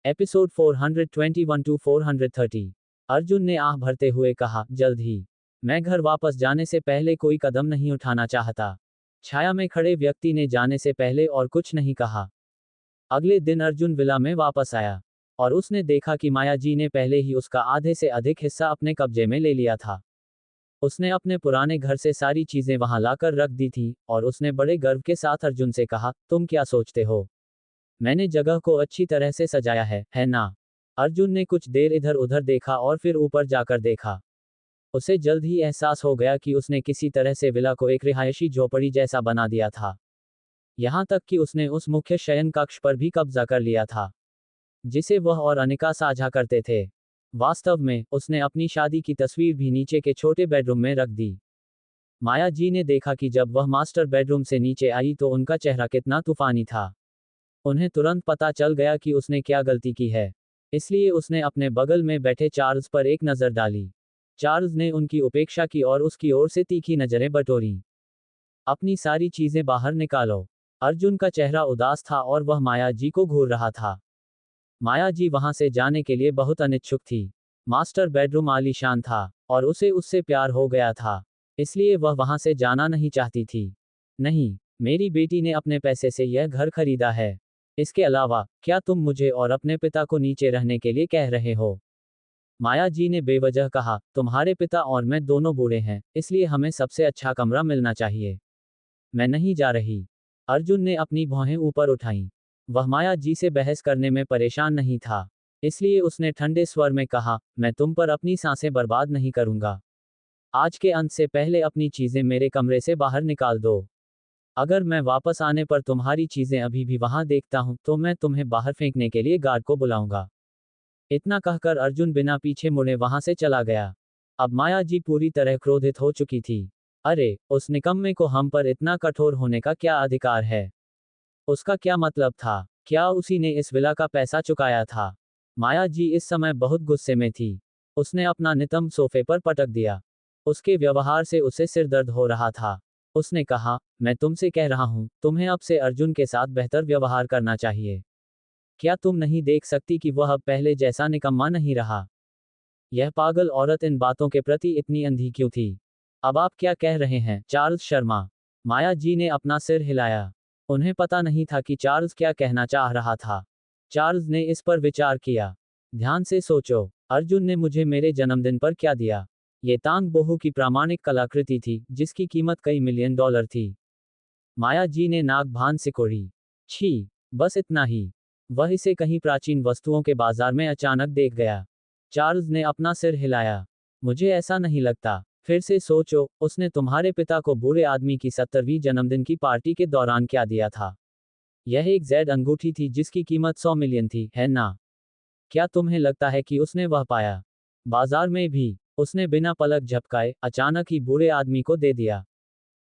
Episode 421 to 430। Arjun ने आह भरते हुए कहा, जल्द ही। मैं घर वापस जाने से पहले कोई कदम नहीं उठाना चाहता। छाया में खड़े व्यक्ति ने जाने से पहले और कुछ नहीं कहा। अगले दिन अर्जुन विला में वापस आया और उसने देखा कि माया जी ने पहले ही उसका आधे से अधिक हिस्सा अपने कब्जे में ले लिया था। उसने अपने पुराने घर से सारी चीजें वहां लाकर रख दी थी और उसने बड़े गर्व के साथ अर्जुन से कहा, तुम क्या सोचते हो? मैंने जगह को अच्छी तरह से सजाया है ना? अर्जुन ने कुछ देर इधर उधर देखा और फिर ऊपर जाकर देखा। उसे जल्द ही एहसास हो गया कि उसने किसी तरह से विला को एक रिहायशी झोपड़ी जैसा बना दिया था। यहां तक कि उसने उस मुख्य शयन कक्ष पर भी कब्जा कर लिया था जिसे वह और अनिका साझा करते थे। वास्तव में उसने अपनी शादी की तस्वीर भी नीचे के छोटे बेडरूम में रख दी। माया जी ने देखा कि जब वह मास्टर बेडरूम से नीचे आई तो उनका चेहरा कितना तूफानी था। उन्हें तुरंत पता चल गया कि उसने क्या गलती की है, इसलिए उसने अपने बगल में बैठे चार्ल्स पर एक नज़र डाली। चार्ल्स ने उनकी उपेक्षा की और उसकी ओर से तीखी नजरें बटोरी। अपनी सारी चीजें बाहर निकालो। अर्जुन का चेहरा उदास था और वह माया जी को घूर रहा था। माया जी वहां से जाने के लिए बहुत अनिच्छुक थी। मास्टर बेडरूम आलीशान था और उसे उससे प्यार हो गया था, इसलिए वह वहां से जाना नहीं चाहती थी। नहीं, मेरी बेटी ने अपने पैसे से यह घर खरीदा है। इसके अलावा क्या तुम मुझे और अपने पिता को नीचे रहने के लिए कह रहे हो? माया जी ने बेवजह कहा, तुम्हारे पिता और मैं दोनों बूढ़े हैं, इसलिए हमें सबसे अच्छा कमरा मिलना चाहिए। मैं नहीं जा रही। अर्जुन ने अपनी भौहें ऊपर उठाईं। वह माया जी से बहस करने में परेशान नहीं था, इसलिए उसने ठंडे स्वर में कहा, मैं तुम पर अपनी सांसें बर्बाद नहीं करूंगा। आज के अंत से पहले अपनी चीजें मेरे कमरे से बाहर निकाल दो। अगर मैं वापस आने पर तुम्हारी चीजें अभी भी वहां देखता हूं तो मैं तुम्हें बाहर फेंकने के लिए गार्ड को बुलाऊंगा। इतना कहकर अर्जुन बिना पीछे मुड़े वहां से चला गया। अब माया जी पूरी तरह क्रोधित हो चुकी थी। अरे, उस निकम्मे को हम पर इतना कठोर होने का क्या अधिकार है? उसका क्या मतलब था? क्या उसी ने इस विला का पैसा चुकाया था? माया जी इस समय बहुत गुस्से में थी। उसने अपना नितंब सोफे पर पटक दिया। उसके व्यवहार से उसे सिर दर्द हो रहा था। उसने कहा, मैं तुमसे कह रहा हूं, तुम्हें अब से अर्जुन के साथ बेहतर व्यवहार करना चाहिए। क्या तुम नहीं देख सकती कि वह अब पहले जैसा निकम्मा नहीं रहा? यह पागल औरत इन बातों के प्रति इतनी अंधी क्यों थी? अब आप क्या कह रहे हैं, चार्ल्स शर्मा? माया जी ने अपना सिर हिलाया। उन्हें पता नहीं था कि चार्ल्स क्या कहना चाह रहा था। चार्ल्स ने इस पर विचार किया। ध्यान से सोचो, अर्जुन ने मुझे मेरे जन्मदिन पर क्या दिया? ये तांग बोहू की प्रामाणिक कलाकृति थी जिसकी कीमत कई मिलियन डॉलर थी। माया जी ने नाक भान सिकोड़ी। छी, बस इतना ही। वह इसे कहीं प्राचीन वस्तुओं के बाजार में अचानक देख गया। चार्ल्स ने अपना सिर हिलाया। मुझे ऐसा नहीं लगता। फिर से सोचो, उसने तुम्हारे पिता को बूढ़े आदमी की 70वीं जन्मदिन की पार्टी के दौरान क्या दिया था? यह एक जेड अंगूठी थी जिसकी कीमत 100 मिलियन थी, है ना? क्या तुम्हें लगता है कि उसने वह पाया? बाजार में भी। उसने बिना पलक झपकाए अचानक ही बूढ़े आदमी को दे दिया।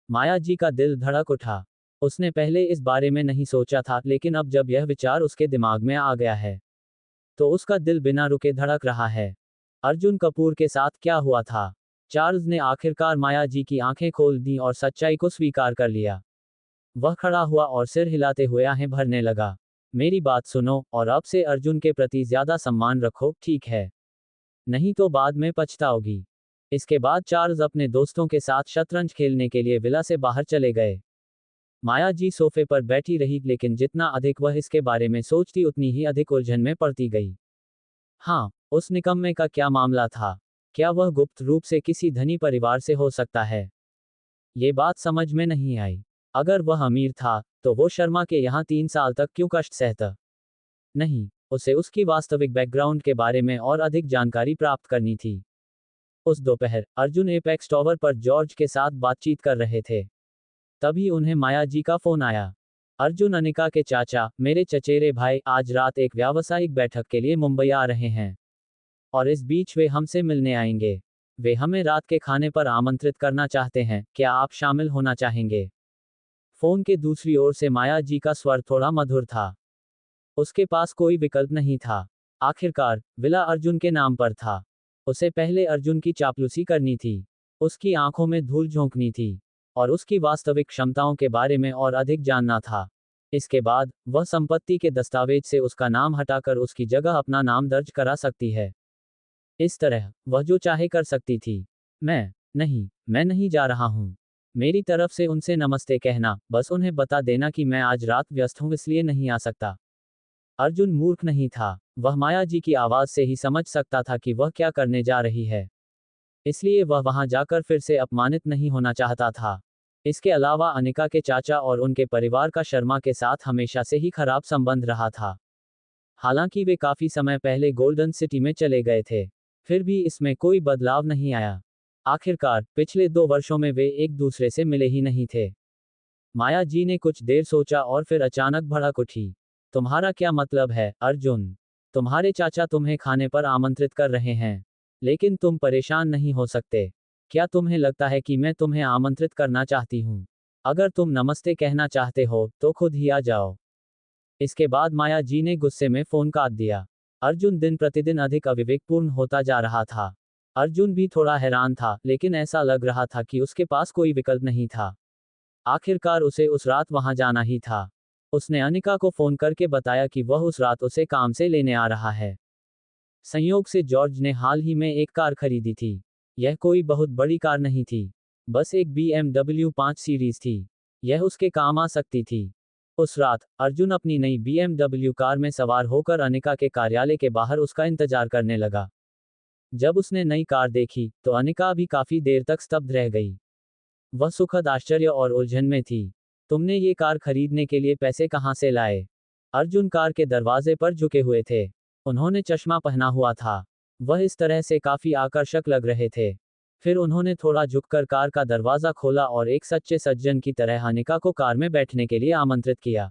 माया जी का दिल धड़क उठा। उसने पहले इस बारे में नहीं सोचा था, लेकिन अब जब यह विचार उसके दिमाग में आ गया है तो उसका दिल बिना रुके धड़क रहा है। अर्जुन कपूर के साथ क्या हुआ था? चार्ल्स ने आखिरकार माया जी की आंखें खोल दी और सच्चाई को स्वीकार कर लिया। वह खड़ा हुआ और सिर हिलाते हुए आहें भरने लगा। मेरी बात सुनो और अब से अर्जुन के प्रति ज्यादा सम्मान रखो, ठीक है? नहीं तो बाद में पछताओगी। इसके बाद चार्ल्स अपने दोस्तों के साथ शतरंज खेलने के लिए विला से बाहर चले गए। माया जी सोफे पर बैठी रही, लेकिन जितना अधिक वह इसके बारे में सोचती उतनी ही अधिक उलझन में पड़ती गई। हाँ, उस निकम्मे का क्या मामला था? क्या वह गुप्त रूप से किसी धनी परिवार से हो सकता है? ये बात समझ में नहीं आई। अगर वह अमीर था तो वो शर्मा के यहाँ 3 साल तक क्यों कष्ट सहता? नहीं, उसे उसकी वास्तविक बैकग्राउंड के बारे में और अधिक जानकारी प्राप्त करनी थी। उस दोपहर अर्जुन एपेक्स टॉवर पर जॉर्ज के साथ बातचीत कर रहे थे। तभी उन्हें माया जी का फोन आया। अर्जुन अनिका के चाचा, मेरे चचेरे भाई, आज रात एक व्यावसायिक बैठक के लिए मुंबई आ रहे हैं और इस बीच वे हमसे मिलने आएंगे। वे हमें रात के खाने पर आमंत्रित करना चाहते हैं, क्या आप शामिल होना चाहेंगे? फोन के दूसरी ओर से माया जी का स्वर थोड़ा मधुर था। उसके पास कोई विकल्प नहीं था। आखिरकार विला अर्जुन के नाम पर था। उसे पहले अर्जुन की चापलूसी करनी थी, उसकी आंखों में धूल झोंकनी थी और उसकी वास्तविक क्षमताओं के बारे में और अधिक जानना था। इसके बाद वह संपत्ति के दस्तावेज से उसका नाम हटाकर उसकी जगह अपना नाम दर्ज करा सकती है। इस तरह वह जो चाहे कर सकती थी। मैं नहीं जा रहा हूँ। मेरी तरफ से उनसे नमस्ते कहना, बस उन्हें बता देना कि मैं आज रात व्यस्त हूँ इसलिए नहीं आ सकता। अर्जुन मूर्ख नहीं था, वह माया जी की आवाज से ही समझ सकता था कि वह क्या करने जा रही है। इसलिए वह वहां जाकर फिर से अपमानित नहीं होना चाहता था। इसके अलावा अनिका के चाचा और उनके परिवार का शर्मा के साथ हमेशा से ही खराब संबंध रहा था। हालांकि वे काफी समय पहले गोल्डन सिटी में चले गए थे, फिर भी इसमें कोई बदलाव नहीं आया। आखिरकार पिछले 2 वर्षों में वे एक दूसरे से मिले ही नहीं थे। माया जी ने कुछ देर सोचा और फिर अचानक भड़क उठी। तुम्हारा क्या मतलब है, अर्जुन? तुम्हारे चाचा तुम्हें खाने पर आमंत्रित कर रहे हैं, लेकिन तुम परेशान नहीं हो सकते। क्या तुम्हें लगता है कि मैं तुम्हें आमंत्रित करना चाहती हूँ? अगर तुम नमस्ते कहना चाहते हो तो खुद ही आ जाओ। इसके बाद माया जी ने गुस्से में फोन काट दिया। अर्जुन दिन प्रतिदिन अधिक अविवेकपूर्ण होता जा रहा था। अर्जुन भी थोड़ा हैरान था, लेकिन ऐसा लग रहा था कि उसके पास कोई विकल्प नहीं था। आखिरकार उसे उस रात वहां जाना ही था। उसने अनिका को फोन करके बताया कि वह उस रात उसे काम से लेने आ रहा है। संयोग से जॉर्ज ने हाल ही में एक कार खरीदी थी। यह कोई बहुत बड़ी कार नहीं थी, बस एक BMW 5 सीरीज थी। यह उसके काम आ सकती थी। उस रात अर्जुन अपनी नई BMW कार में सवार होकर अनिका के कार्यालय के बाहर उसका इंतजार करने लगा। जब उसने नई कार देखी तो अनिका भी काफी देर तक स्तब्ध रह गई। वह सुखद आश्चर्य और उलझन में थी। तुमने ये कार खरीदने के लिए पैसे कहाँ से लाए? अर्जुन कार के दरवाजे पर झुके हुए थे। उन्होंने चश्मा पहना हुआ था। वह इस तरह से काफी आकर्षक लग रहे थे। फिर उन्होंने थोड़ा झुककर कार का दरवाजा खोला और एक सच्चे सज्जन की तरह अनिका को कार में बैठने के लिए आमंत्रित किया।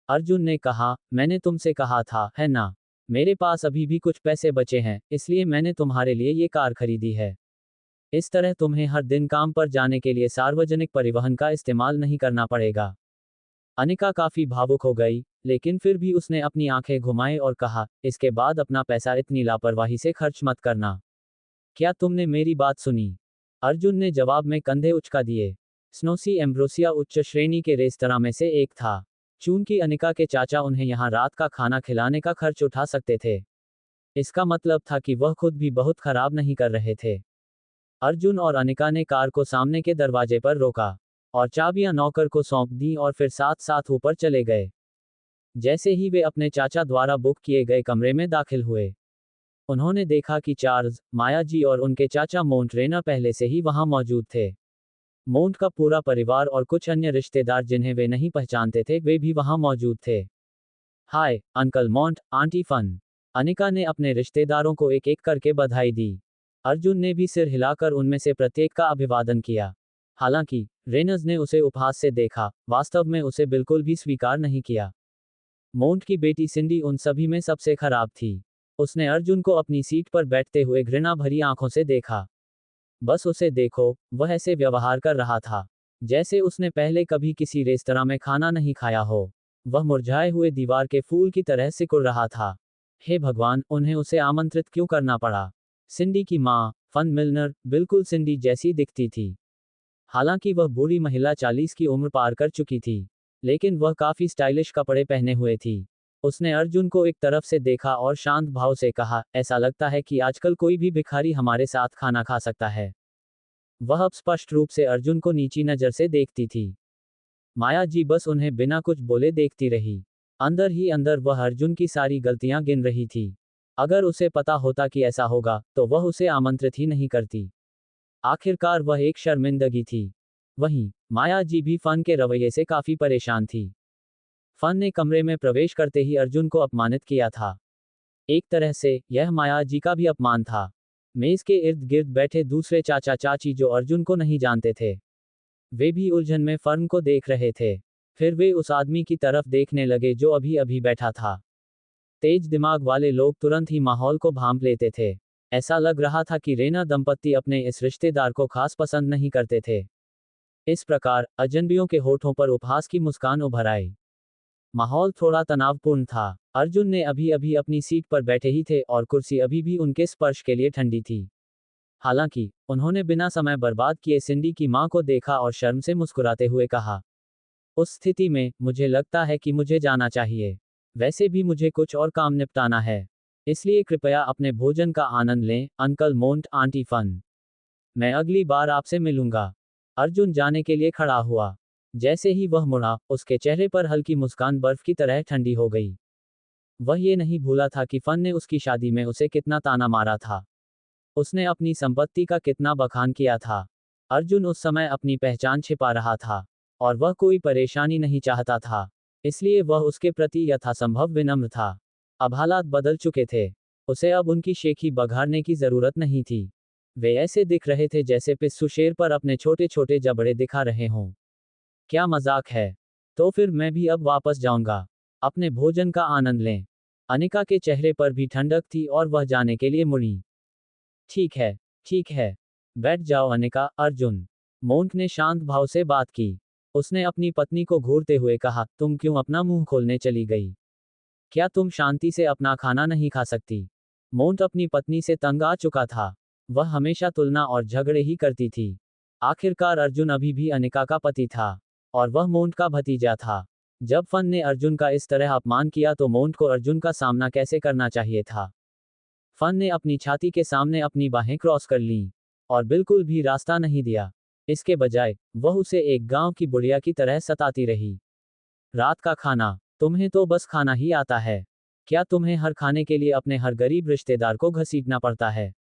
अर्जुन ने कहा, मैंने तुमसे कहा था, है ना? मेरे पास अभी भी कुछ पैसे बचे हैं, इसलिए मैंने तुम्हारे लिए ये कार खरीदी है। इस तरह तुम्हें हर दिन काम पर जाने के लिए सार्वजनिक परिवहन का इस्तेमाल नहीं करना पड़ेगा। अनिका काफी भावुक हो गई, लेकिन फिर भी उसने अपनी आंखें घुमाई और कहा, इसके बाद अपना पैसा इतनी लापरवाही से खर्च मत करना। क्या तुमने मेरी बात सुनी? अर्जुन ने जवाब में कंधे उचका दिए। स्नोसी एम्ब्रोसिया उच्च श्रेणी के रेस्तरां में से एक था। चूंकि अनिका के चाचा उन्हें यहाँ रात का खाना खिलाने का खर्च उठा सकते थे, इसका मतलब था कि वह खुद भी बहुत खराब नहीं कर रहे थे। अर्जुन और अनिका ने कार को सामने के दरवाजे पर रोका और चाबियां नौकर को सौंप दी और फिर साथ साथ ऊपर चले गए। जैसे ही वे अपने चाचा द्वारा बुक किए गए कमरे में दाखिल हुए, उन्होंने देखा कि चार्ल्स, माया जी और उनके चाचा मोंट रेना पहले से ही वहां मौजूद थे। मोंट का पूरा परिवार और कुछ अन्य रिश्तेदार जिन्हें वे नहीं पहचानते थे, वे भी वहां मौजूद थे। हाय अंकल मोंट, आंटी फन। अनिका ने अपने रिश्तेदारों को एक एक करके बधाई दी। अर्जुन ने भी सिर हिलाकर उनमें से प्रत्येक का अभिवादन किया। हालांकि रेनज ने उसे उपहास से देखा, वास्तव में उसे बिल्कुल भी स्वीकार नहीं किया। मोंट की बेटी सिंडी उन सभी में सबसे खराब थी। उसने अर्जुन को अपनी सीट पर बैठते हुए घृणा भरी आंखों से देखा। बस उसे देखो, वह ऐसे व्यवहार कर रहा था जैसे उसने पहले कभी किसी रेस्तरां में खाना नहीं खाया हो। वह मुरझाए हुए दीवार के फूल की तरह सिकुड़ रहा था। हे भगवान, उन्हें उसे आमंत्रित क्यों करना पड़ा? सिंडी की माँ, फन मिलनर, बिल्कुल सिंडी जैसी दिखती थी। हालांकि वह बूढ़ी महिला 40 की उम्र पार कर चुकी थी, लेकिन वह काफी स्टाइलिश कपड़े पहने हुए थी। उसने अर्जुन को एक तरफ से देखा और शांत भाव से कहा, ऐसा लगता है कि आजकल कोई भी भिखारी हमारे साथ खाना खा सकता है। वह अब स्पष्ट रूप से अर्जुन को नीची नजर से देखती थी। माया जी बस उन्हें बिना कुछ बोले देखती रही। अंदर ही अंदर वह अर्जुन की सारी गलतियां गिन रही थी। अगर उसे पता होता कि ऐसा होगा, तो वह उसे आमंत्रित ही नहीं करती। आखिरकार वह एक शर्मिंदगी थी। वहीं माया जी भी फन के रवैये से काफी परेशान थी। फन ने कमरे में प्रवेश करते ही अर्जुन को अपमानित किया था। एक तरह से यह माया जी का भी अपमान था। मेज के इर्द गिर्द बैठे दूसरे चाचा चाची जो अर्जुन को नहीं जानते थे, वे भी उलझन में फर्न को देख रहे थे। फिर वे उस आदमी की तरफ देखने लगे जो अभी अभी बैठा था। तेज दिमाग वाले लोग तुरंत ही माहौल को भांप लेते थे। ऐसा लग रहा था कि रेना दंपत्ति अपने इस रिश्तेदार को खास पसंद नहीं करते थे। इस प्रकार अजनबियों के होठों पर उपहास की मुस्कान उभर आई। माहौल थोड़ा तनावपूर्ण था। अर्जुन ने अभी अभी अपनी सीट पर बैठे ही थे और कुर्सी अभी भी उनके स्पर्श के लिए ठंडी थी। हालांकि उन्होंने बिना समय बर्बाद किए सिंडी की मां को देखा और शर्म से मुस्कुराते हुए कहा, उस स्थिति में मुझे लगता है कि मुझे जाना चाहिए। वैसे भी मुझे कुछ और काम निपटाना है। इसलिए कृपया अपने भोजन का आनंद लें, अंकल मोंट, आंटी फन। मैं अगली बार आपसे मिलूंगा। अर्जुन जाने के लिए खड़ा हुआ। जैसे ही वह मुड़ा, उसके चेहरे पर हल्की मुस्कान बर्फ की तरह ठंडी हो गई। वह ये नहीं भूला था कि फन ने उसकी शादी में उसे कितना ताना मारा था। उसने अपनी संपत्ति का कितना बखान किया था। अर्जुन उस समय अपनी पहचान छिपा रहा था। और वह कोई परेशानी नहीं चाहता था। इसलिए वह उसके प्रति यथासंभव विनम्र था। अब हालात बदल चुके थे। उसे अब उनकी शेखी बघाड़ने की जरूरत नहीं थी। वे ऐसे दिख रहे थे जैसे पिस्सू शेर पर अपने छोटे छोटे जबड़े दिखा रहे हों। क्या मजाक है। तो फिर मैं भी अब वापस जाऊंगा। अपने भोजन का आनंद लें। अनिका के चेहरे पर भी ठंडक थी और वह जाने के लिए मुड़ी। ठीक है, ठीक है। बैठ जाओ अनिका, अर्जुन। मोंट ने शांत भाव से बात की। उसने अपनी पत्नी को घूरते हुए कहा, तुम क्यों अपना मुंह खोलने चली गई? क्या तुम शांति से अपना खाना नहीं खा सकती? मोंट अपनी पत्नी से तंग आ चुका था। वह हमेशा तुलना और झगड़े ही करती थी। आखिरकार अर्जुन अभी भी अनिका का पति था। और वह मोंट का भतीजा था। जब फन ने अर्जुन का इस तरह अपमान किया तो मोंट को अर्जुन का सामना कैसे करना चाहिए था? फन ने अपनी छाती के सामने अपनी बाहें क्रॉस कर लीं। और बिल्कुल भी रास्ता नहीं दिया। इसके बजाय वह उसे एक गांव की बुढ़िया की तरह सताती रही। रात का खाना, तुम्हें तो बस खाना ही आता है। क्या तुम्हें हर खाने के लिए अपने हर गरीब रिश्तेदार को घसीटना पड़ता है?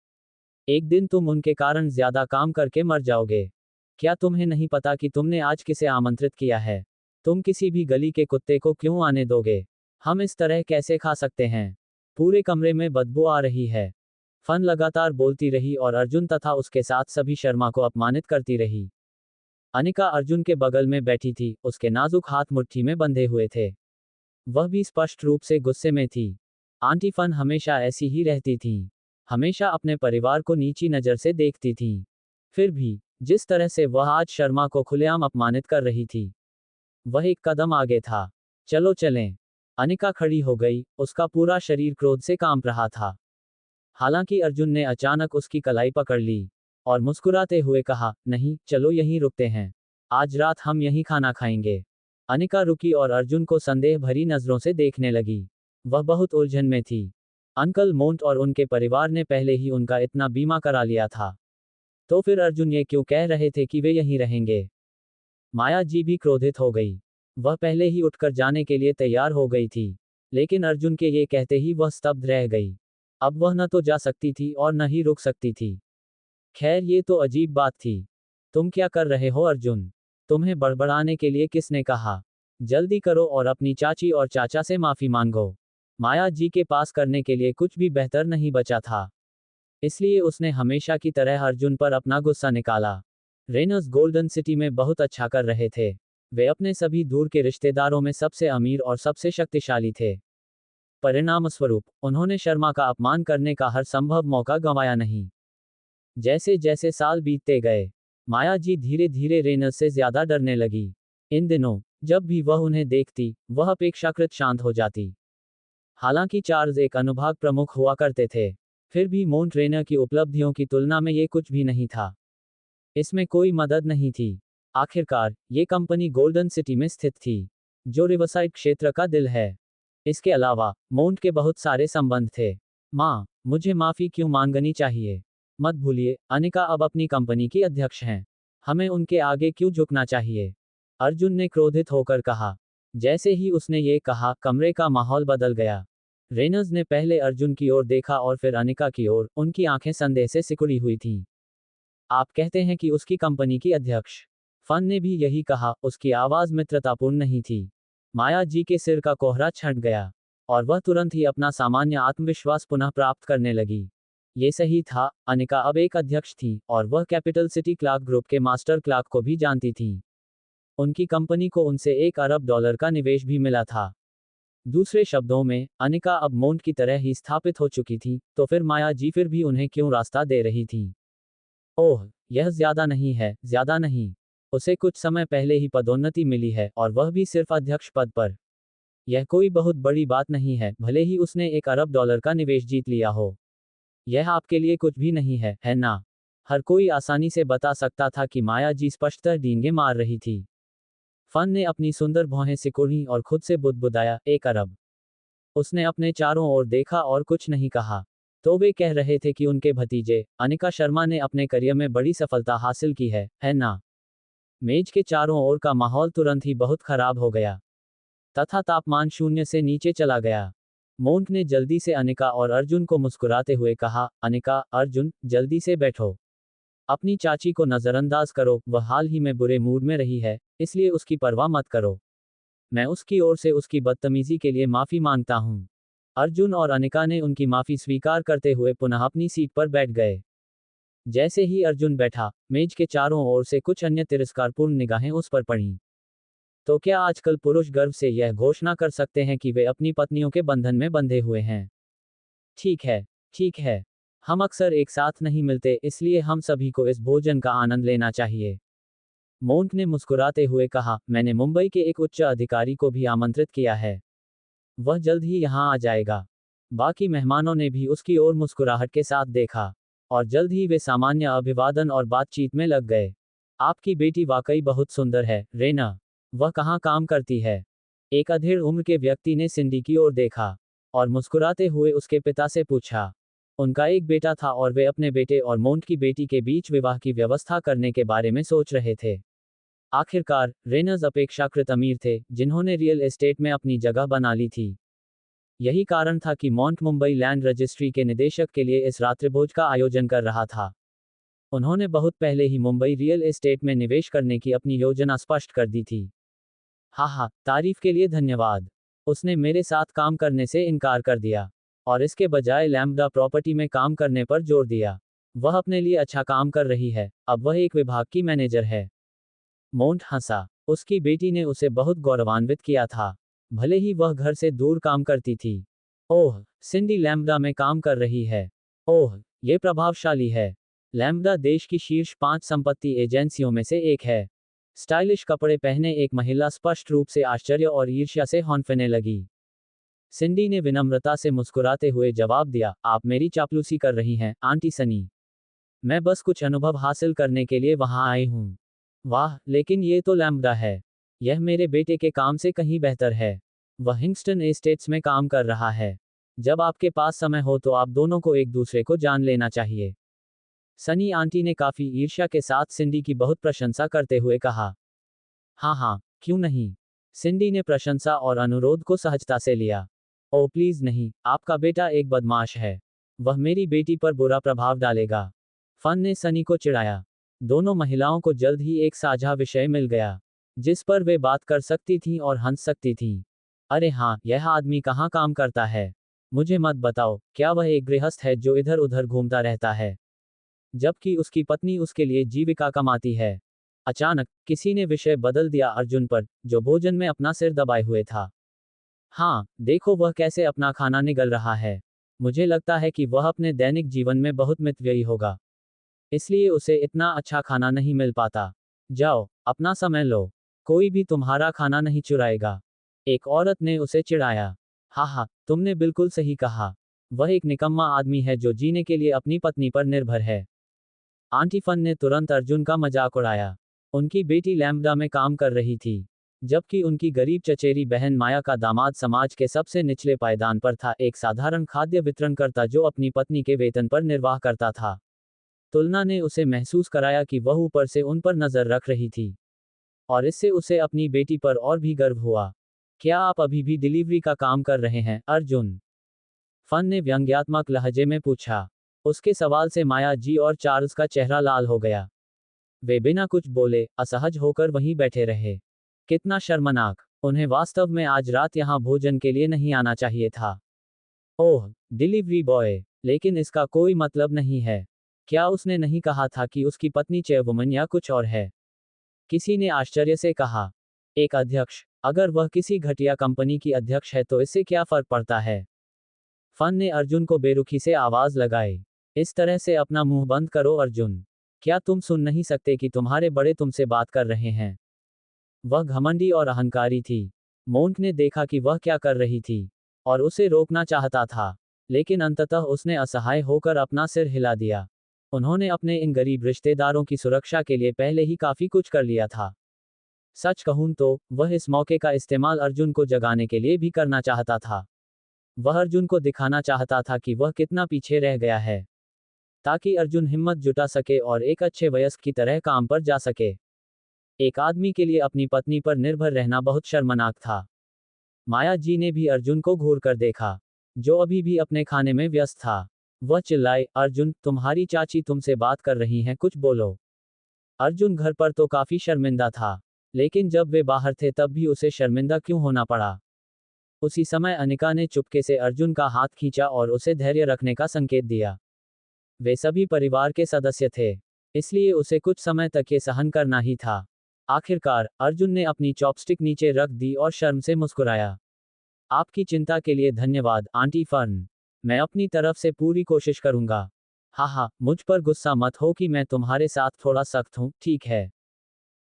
एक दिन तुम उनके कारण ज्यादा काम करके मर जाओगे। क्या तुम्हें नहीं पता कि तुमने आज किसे आमंत्रित किया है? तुम किसी भी गली के कुत्ते को क्यों आने दोगे? हम इस तरह कैसे खा सकते हैं? पूरे कमरे में बदबू आ रही है। फन लगातार बोलती रही और अर्जुन तथा उसके साथ सभी शर्मा को अपमानित करती रही। अनिका अर्जुन के बगल में बैठी थी, उसके नाजुक हाथ मुट्ठी में बंधे हुए थे। वह भी स्पष्ट रूप से गुस्से में थी। आंटी फन हमेशा ऐसी ही रहती थीं। हमेशा अपने परिवार को नीची नज़र से देखती थीं। फिर भी, जिस तरह से वह आज शर्मा को खुलेआम अपमानित कर रही थी, वह एक कदम आगे था। चलो चलें। अनिका खड़ी हो गई, उसका पूरा शरीर क्रोध से कांप रहा था। हालांकि अर्जुन ने अचानक उसकी कलाई पकड़ ली। और मुस्कुराते हुए कहा, नहीं, चलो यहीं रुकते हैं। आज रात हम यहीं खाना खाएंगे। अनिका रुकी और अर्जुन को संदेह भरी नजरों से देखने लगी। वह बहुत उलझन में थी। अंकल मोंट और उनके परिवार ने पहले ही उनका इतना बीमा करा लिया था। तो फिर अर्जुन ये क्यों कह रहे थे कि वे यहीं रहेंगे? माया जी भी क्रोधित हो गई। वह पहले ही उठकर जाने के लिए तैयार हो गई थी। लेकिन अर्जुन के ये कहते ही वह स्तब्ध रह गई। अब वह न तो जा सकती थी और न ही रुक सकती थी। खैर, ये तो अजीब बात थी। तुम क्या कर रहे हो अर्जुन? तुम्हें बड़बड़ाने के लिए किसने कहा? जल्दी करो और अपनी चाची और चाचा से माफी मांगो। माया जी के पास करने के लिए कुछ भी बेहतर नहीं बचा था। इसलिए उसने हमेशा की तरह अर्जुन पर अपना गुस्सा निकाला। रेनर्स गोल्डन सिटी में बहुत अच्छा कर रहे थे। वे अपने सभी दूर के रिश्तेदारों में सबसे अमीर और सबसे शक्तिशाली थे। परिणामस्वरूप, उन्होंने शर्मा का अपमान करने का हर संभव मौका गंवाया नहीं। जैसे जैसे साल बीतते गए, माया जी धीरे धीरे रेनर्स से ज्यादा डरने लगी। इन दिनों, जब भी वह उन्हें देखती, वह अपेक्षाकृत शांत हो जाती। हालांकि चार्ल्स एक अनुभाग प्रमुख हुआ करते थे, फिर भी मोंट रेनर की उपलब्धियों की तुलना में ये कुछ भी नहीं था। इसमें कोई मदद नहीं थी। आखिरकार, ये कंपनी गोल्डन सिटी में स्थित थी, जो रिवरसाइड क्षेत्र का दिल है। इसके अलावा, मोंट के बहुत सारे संबंध थे। माँ, मुझे माफी क्यों मांगनी चाहिए? मत भूलिए, अनिका अब अपनी कंपनी की अध्यक्ष हैं। हमें उनके आगे क्यों झुकना चाहिए? अर्जुन ने क्रोधित होकर कहा। जैसे ही उसने ये कहा, कमरे का माहौल बदल गया। रेनर्स ने पहले अर्जुन की ओर देखा और फिर अनिका की ओर, उनकी आंखें संदेह से सिकुड़ी हुई थीं। आप कहते हैं कि उसकी कंपनी की अध्यक्ष? फन ने भी यही कहा, उसकी आवाज मित्रतापूर्ण नहीं थी। माया जी के सिर का कोहरा छंट गया। और वह तुरंत ही अपना सामान्य आत्मविश्वास पुनः प्राप्त करने लगी। ये सही था, अनिका अब एक अध्यक्ष थी, और वह कैपिटल सिटी क्लार्क ग्रुप के मास्टर क्लार्क को भी जानती थी। उनकी कंपनी को उनसे $1 अरब का निवेश भी मिला था। दूसरे शब्दों में, अनिका अब मोंट की तरह ही स्थापित हो चुकी थी, तो फिर माया जी फिर भी उन्हें क्यों रास्ता दे रही थी? ओह, यह ज्यादा नहीं है, ज्यादा नहीं। उसे कुछ समय पहले ही पदोन्नति मिली है, और वह भी सिर्फ अध्यक्ष पद पर। यह कोई बहुत बड़ी बात नहीं है, भले ही उसने $1 अरब का निवेश जीत लिया हो। यह आपके लिए कुछ भी नहीं है ना? हर कोई आसानी से बता सकता था कि माया जी स्पष्टतः डींगे मार रही थी। फन ने अपनी सुंदर भौहें सिकुड़ी और खुद से बुदबुदाया, 1 अरब। उसने अपने चारों ओर देखा और कुछ नहीं कहा। तो वे कह रहे थे कि उनके भतीजे, अनिका शर्मा ने अपने करियर में बड़ी सफलता हासिल की है ना? मेज के चारों ओर का माहौल तुरंत ही बहुत खराब हो गया तथा तापमान शून्य से नीचे चला गया। मोंट ने जल्दी से अनिका और अर्जुन को मुस्कुराते हुए कहा, अनिका, अर्जुन, जल्दी से बैठो। अपनी चाची को नजरअंदाज करो, वह हाल ही में बुरे मूड में रही है, इसलिए उसकी परवाह मत करो। मैं उसकी ओर से उसकी बदतमीजी के लिए माफी मांगता हूँ। अर्जुन और अनिका ने उनकी माफी स्वीकार करते हुए पुनः अपनी सीट पर बैठ गए। जैसे ही अर्जुन बैठा, मेज के चारों ओर से कुछ अन्य तिरस्कारपूर्ण निगाहें उस पर पड़ीं। तो क्या आजकल पुरुष गर्व से यह घोषणा कर सकते हैं कि वे अपनी पत्नियों के बंधन में बंधे हुए हैं? ठीक है, ठीक है। हम अक्सर एक साथ नहीं मिलते, इसलिए हम सभी को इस भोजन का आनंद लेना चाहिए। मोंट ने मुस्कुराते हुए कहा, मैंने मुंबई के एक उच्च अधिकारी को भी आमंत्रित किया है। वह जल्द ही यहाँ आ जाएगा। बाकी मेहमानों ने भी उसकी ओर मुस्कुराहट के साथ देखा और जल्द ही वे सामान्य अभिवादन और बातचीत में लग गए। आपकी बेटी वाकई बहुत सुंदर है, रेना। वह कहाँ काम करती है? एक अधेड़ उम्र के व्यक्ति ने सिंडी की ओर देखा और मुस्कुराते हुए उसके पिता से पूछा। उनका एक बेटा था और वे अपने बेटे और मोंट की बेटी के बीच विवाह की व्यवस्था करने के बारे में सोच रहे थे। आखिरकार, रेनर्स अपेक्षाकृत अमीर थे, जिन्होंने रियल एस्टेट में अपनी जगह बना ली थी। यही कारण था कि मोंट मुंबई लैंड रजिस्ट्री के निदेशक के लिए इस रात्रिभोज का आयोजन कर रहा था। उन्होंने बहुत पहले ही मुंबई रियल एस्टेट में निवेश करने की अपनी योजना स्पष्ट कर दी थी। हाँ, तारीफ के लिए धन्यवाद। उसने मेरे साथ काम करने से इनकार कर दिया और इसके बजाय लैम्ब्डा प्रॉपर्टी में काम करने पर जोर दिया। वह अपने लिए अच्छा काम कर रही है, अब वह एक विभाग की मैनेजर है। मोंट हंसा। उसकी बेटी ने उसे बहुत गौरवान्वित किया था, भले ही वह घर से दूर काम करती थी। ओह, सिंडी लैम्ब्डा में काम कर रही है। ओह, ये प्रभावशाली है। लैम्ब्डा देश की शीर्ष 5 संपत्ति एजेंसियों में से एक है। स्टाइलिश कपड़े पहने एक महिला स्पष्ट रूप से आश्चर्य और ईर्ष्या से हौंफने लगी। सिंडी ने विनम्रता से मुस्कुराते हुए जवाब दिया, आप मेरी चापलूसी कर रही हैं, आंटी सनी। मैं बस कुछ अनुभव हासिल करने के लिए वहां आई हूँ। वाह, लेकिन ये तो लैम्ब्डा है। यह मेरे बेटे के काम से कहीं बेहतर है। वह हिंगस्टन एस्टेट्स में काम कर रहा है। जब आपके पास समय हो तो आप दोनों को एक दूसरे को जान लेना चाहिए। सनी आंटी ने काफी ईर्ष्या के साथ सिंडी की बहुत प्रशंसा करते हुए कहा। हाँ, क्यों नहीं? सिंडी ने प्रशंसा और अनुरोध को सहजता से लिया। ओह प्लीज नहीं, आपका बेटा एक बदमाश है। वह मेरी बेटी पर बुरा प्रभाव डालेगा। फन ने सनी को चिढ़ाया। दोनों महिलाओं को जल्द ही एक साझा विषय मिल गया, जिस पर वे बात कर सकती थीं और हंस सकती थीं। अरे हाँ, यह आदमी कहाँ काम करता है? मुझे मत बताओ, क्या वह एक गृहस्थ है जो इधर उधर घूमता रहता है, जबकि उसकी पत्नी उसके लिए जीविका कमाती है? अचानक, किसी ने विषय बदल दिया अर्जुन पर, जो भोजन में अपना सिर दबाए हुए था। हाँ, देखो वह कैसे अपना खाना निगल रहा है। मुझे लगता है कि वह अपने दैनिक जीवन में बहुत मितव्ययी होगा, इसलिए उसे इतना अच्छा खाना नहीं मिल पाता। जाओ, अपना समय लो। कोई भी तुम्हारा खाना नहीं चुराएगा। एक औरत ने उसे चिढ़ाया। हाँ, तुमने बिल्कुल सही कहा। वह एक निकम्मा आदमी है जो जीने के लिए अपनी पत्नी पर निर्भर है। आंटी फन ने तुरंत अर्जुन का मजाक उड़ाया। उनकी बेटी लैम्ब्डा में काम कर रही थी, जबकि उनकी गरीब चचेरी बहन माया का दामाद समाज के सबसे निचले पायदान पर था, एक साधारण खाद्य वितरणकर्ता जो अपनी पत्नी के वेतन पर निर्वाह करता था। तुलना ने उसे महसूस कराया कि वह ऊपर से उन पर नजर रख रही थी और इससे उसे अपनी बेटी पर और भी गर्व हुआ। क्या आप अभी भी डिलीवरी का काम कर रहे हैं, अर्जुन? फन ने व्यंग्यात्मक लहजे में पूछा। उसके सवाल से माया जी और चार्ल्स का चेहरा लाल हो गया। वे बिना कुछ बोले, असहज होकर वहीं बैठे रहे। कितना शर्मनाक! उन्हें वास्तव में आज रात यहाँ भोजन के लिए नहीं आना चाहिए था। ओह, डिलीवरी बॉय! लेकिन इसका कोई मतलब नहीं है। क्या उसने नहीं कहा था कि उसकी पत्नी चेयरवुमन या कुछ और है? किसी ने आश्चर्य से कहा। एक अध्यक्ष, अगर वह किसी घटिया कंपनी की अध्यक्ष है तो इससे क्या फर्क पड़ता है? फन ने अर्जुन को बेरुखी से आवाज लगाई। इस तरह से अपना मुंह बंद करो अर्जुन। क्या तुम सुन नहीं सकते कि तुम्हारे बड़े तुमसे बात कर रहे हैं? वह घमंडी और अहंकारी थी। मोंट ने देखा कि वह क्या कर रही थी और उसे रोकना चाहता था, लेकिन अंततः उसने असहाय होकर अपना सिर हिला दिया। उन्होंने अपने इन गरीब रिश्तेदारों की सुरक्षा के लिए पहले ही काफी कुछ कर लिया था। सच कहूं तो वह इस मौके का इस्तेमाल अर्जुन को जगाने के लिए भी करना चाहता था। वह अर्जुन को दिखाना चाहता था कि वह कितना पीछे रह गया है, ताकि अर्जुन हिम्मत जुटा सके और एक अच्छे वयस्क की तरह काम पर जा सके। एक आदमी के लिए अपनी पत्नी पर निर्भर रहना बहुत शर्मनाक था। माया जी ने भी अर्जुन को घूर कर देखा, जो अभी भी अपने खाने में व्यस्त था। वह चिल्लाए, अर्जुन, तुम्हारी चाची तुमसे बात कर रही हैं, कुछ बोलो। अर्जुन घर पर तो काफी शर्मिंदा था, लेकिन जब वे बाहर थे तब भी उसे शर्मिंदा क्यों होना पड़ा। उसी समय अनिका ने चुपके से अर्जुन का हाथ खींचा और उसे धैर्य रखने का संकेत दिया। वे सभी परिवार के सदस्य थे, इसलिए उसे कुछ समय तक ये सहन करना ही था। आखिरकार अर्जुन ने अपनी चॉपस्टिक नीचे रख दी और शर्म से मुस्कुराया। आपकी चिंता के लिए धन्यवाद, आंटी फर्न। मैं अपनी तरफ से पूरी कोशिश करूंगा। हाँ, मुझ पर गुस्सा मत हो कि मैं तुम्हारे साथ थोड़ा सख्त हूं, ठीक है।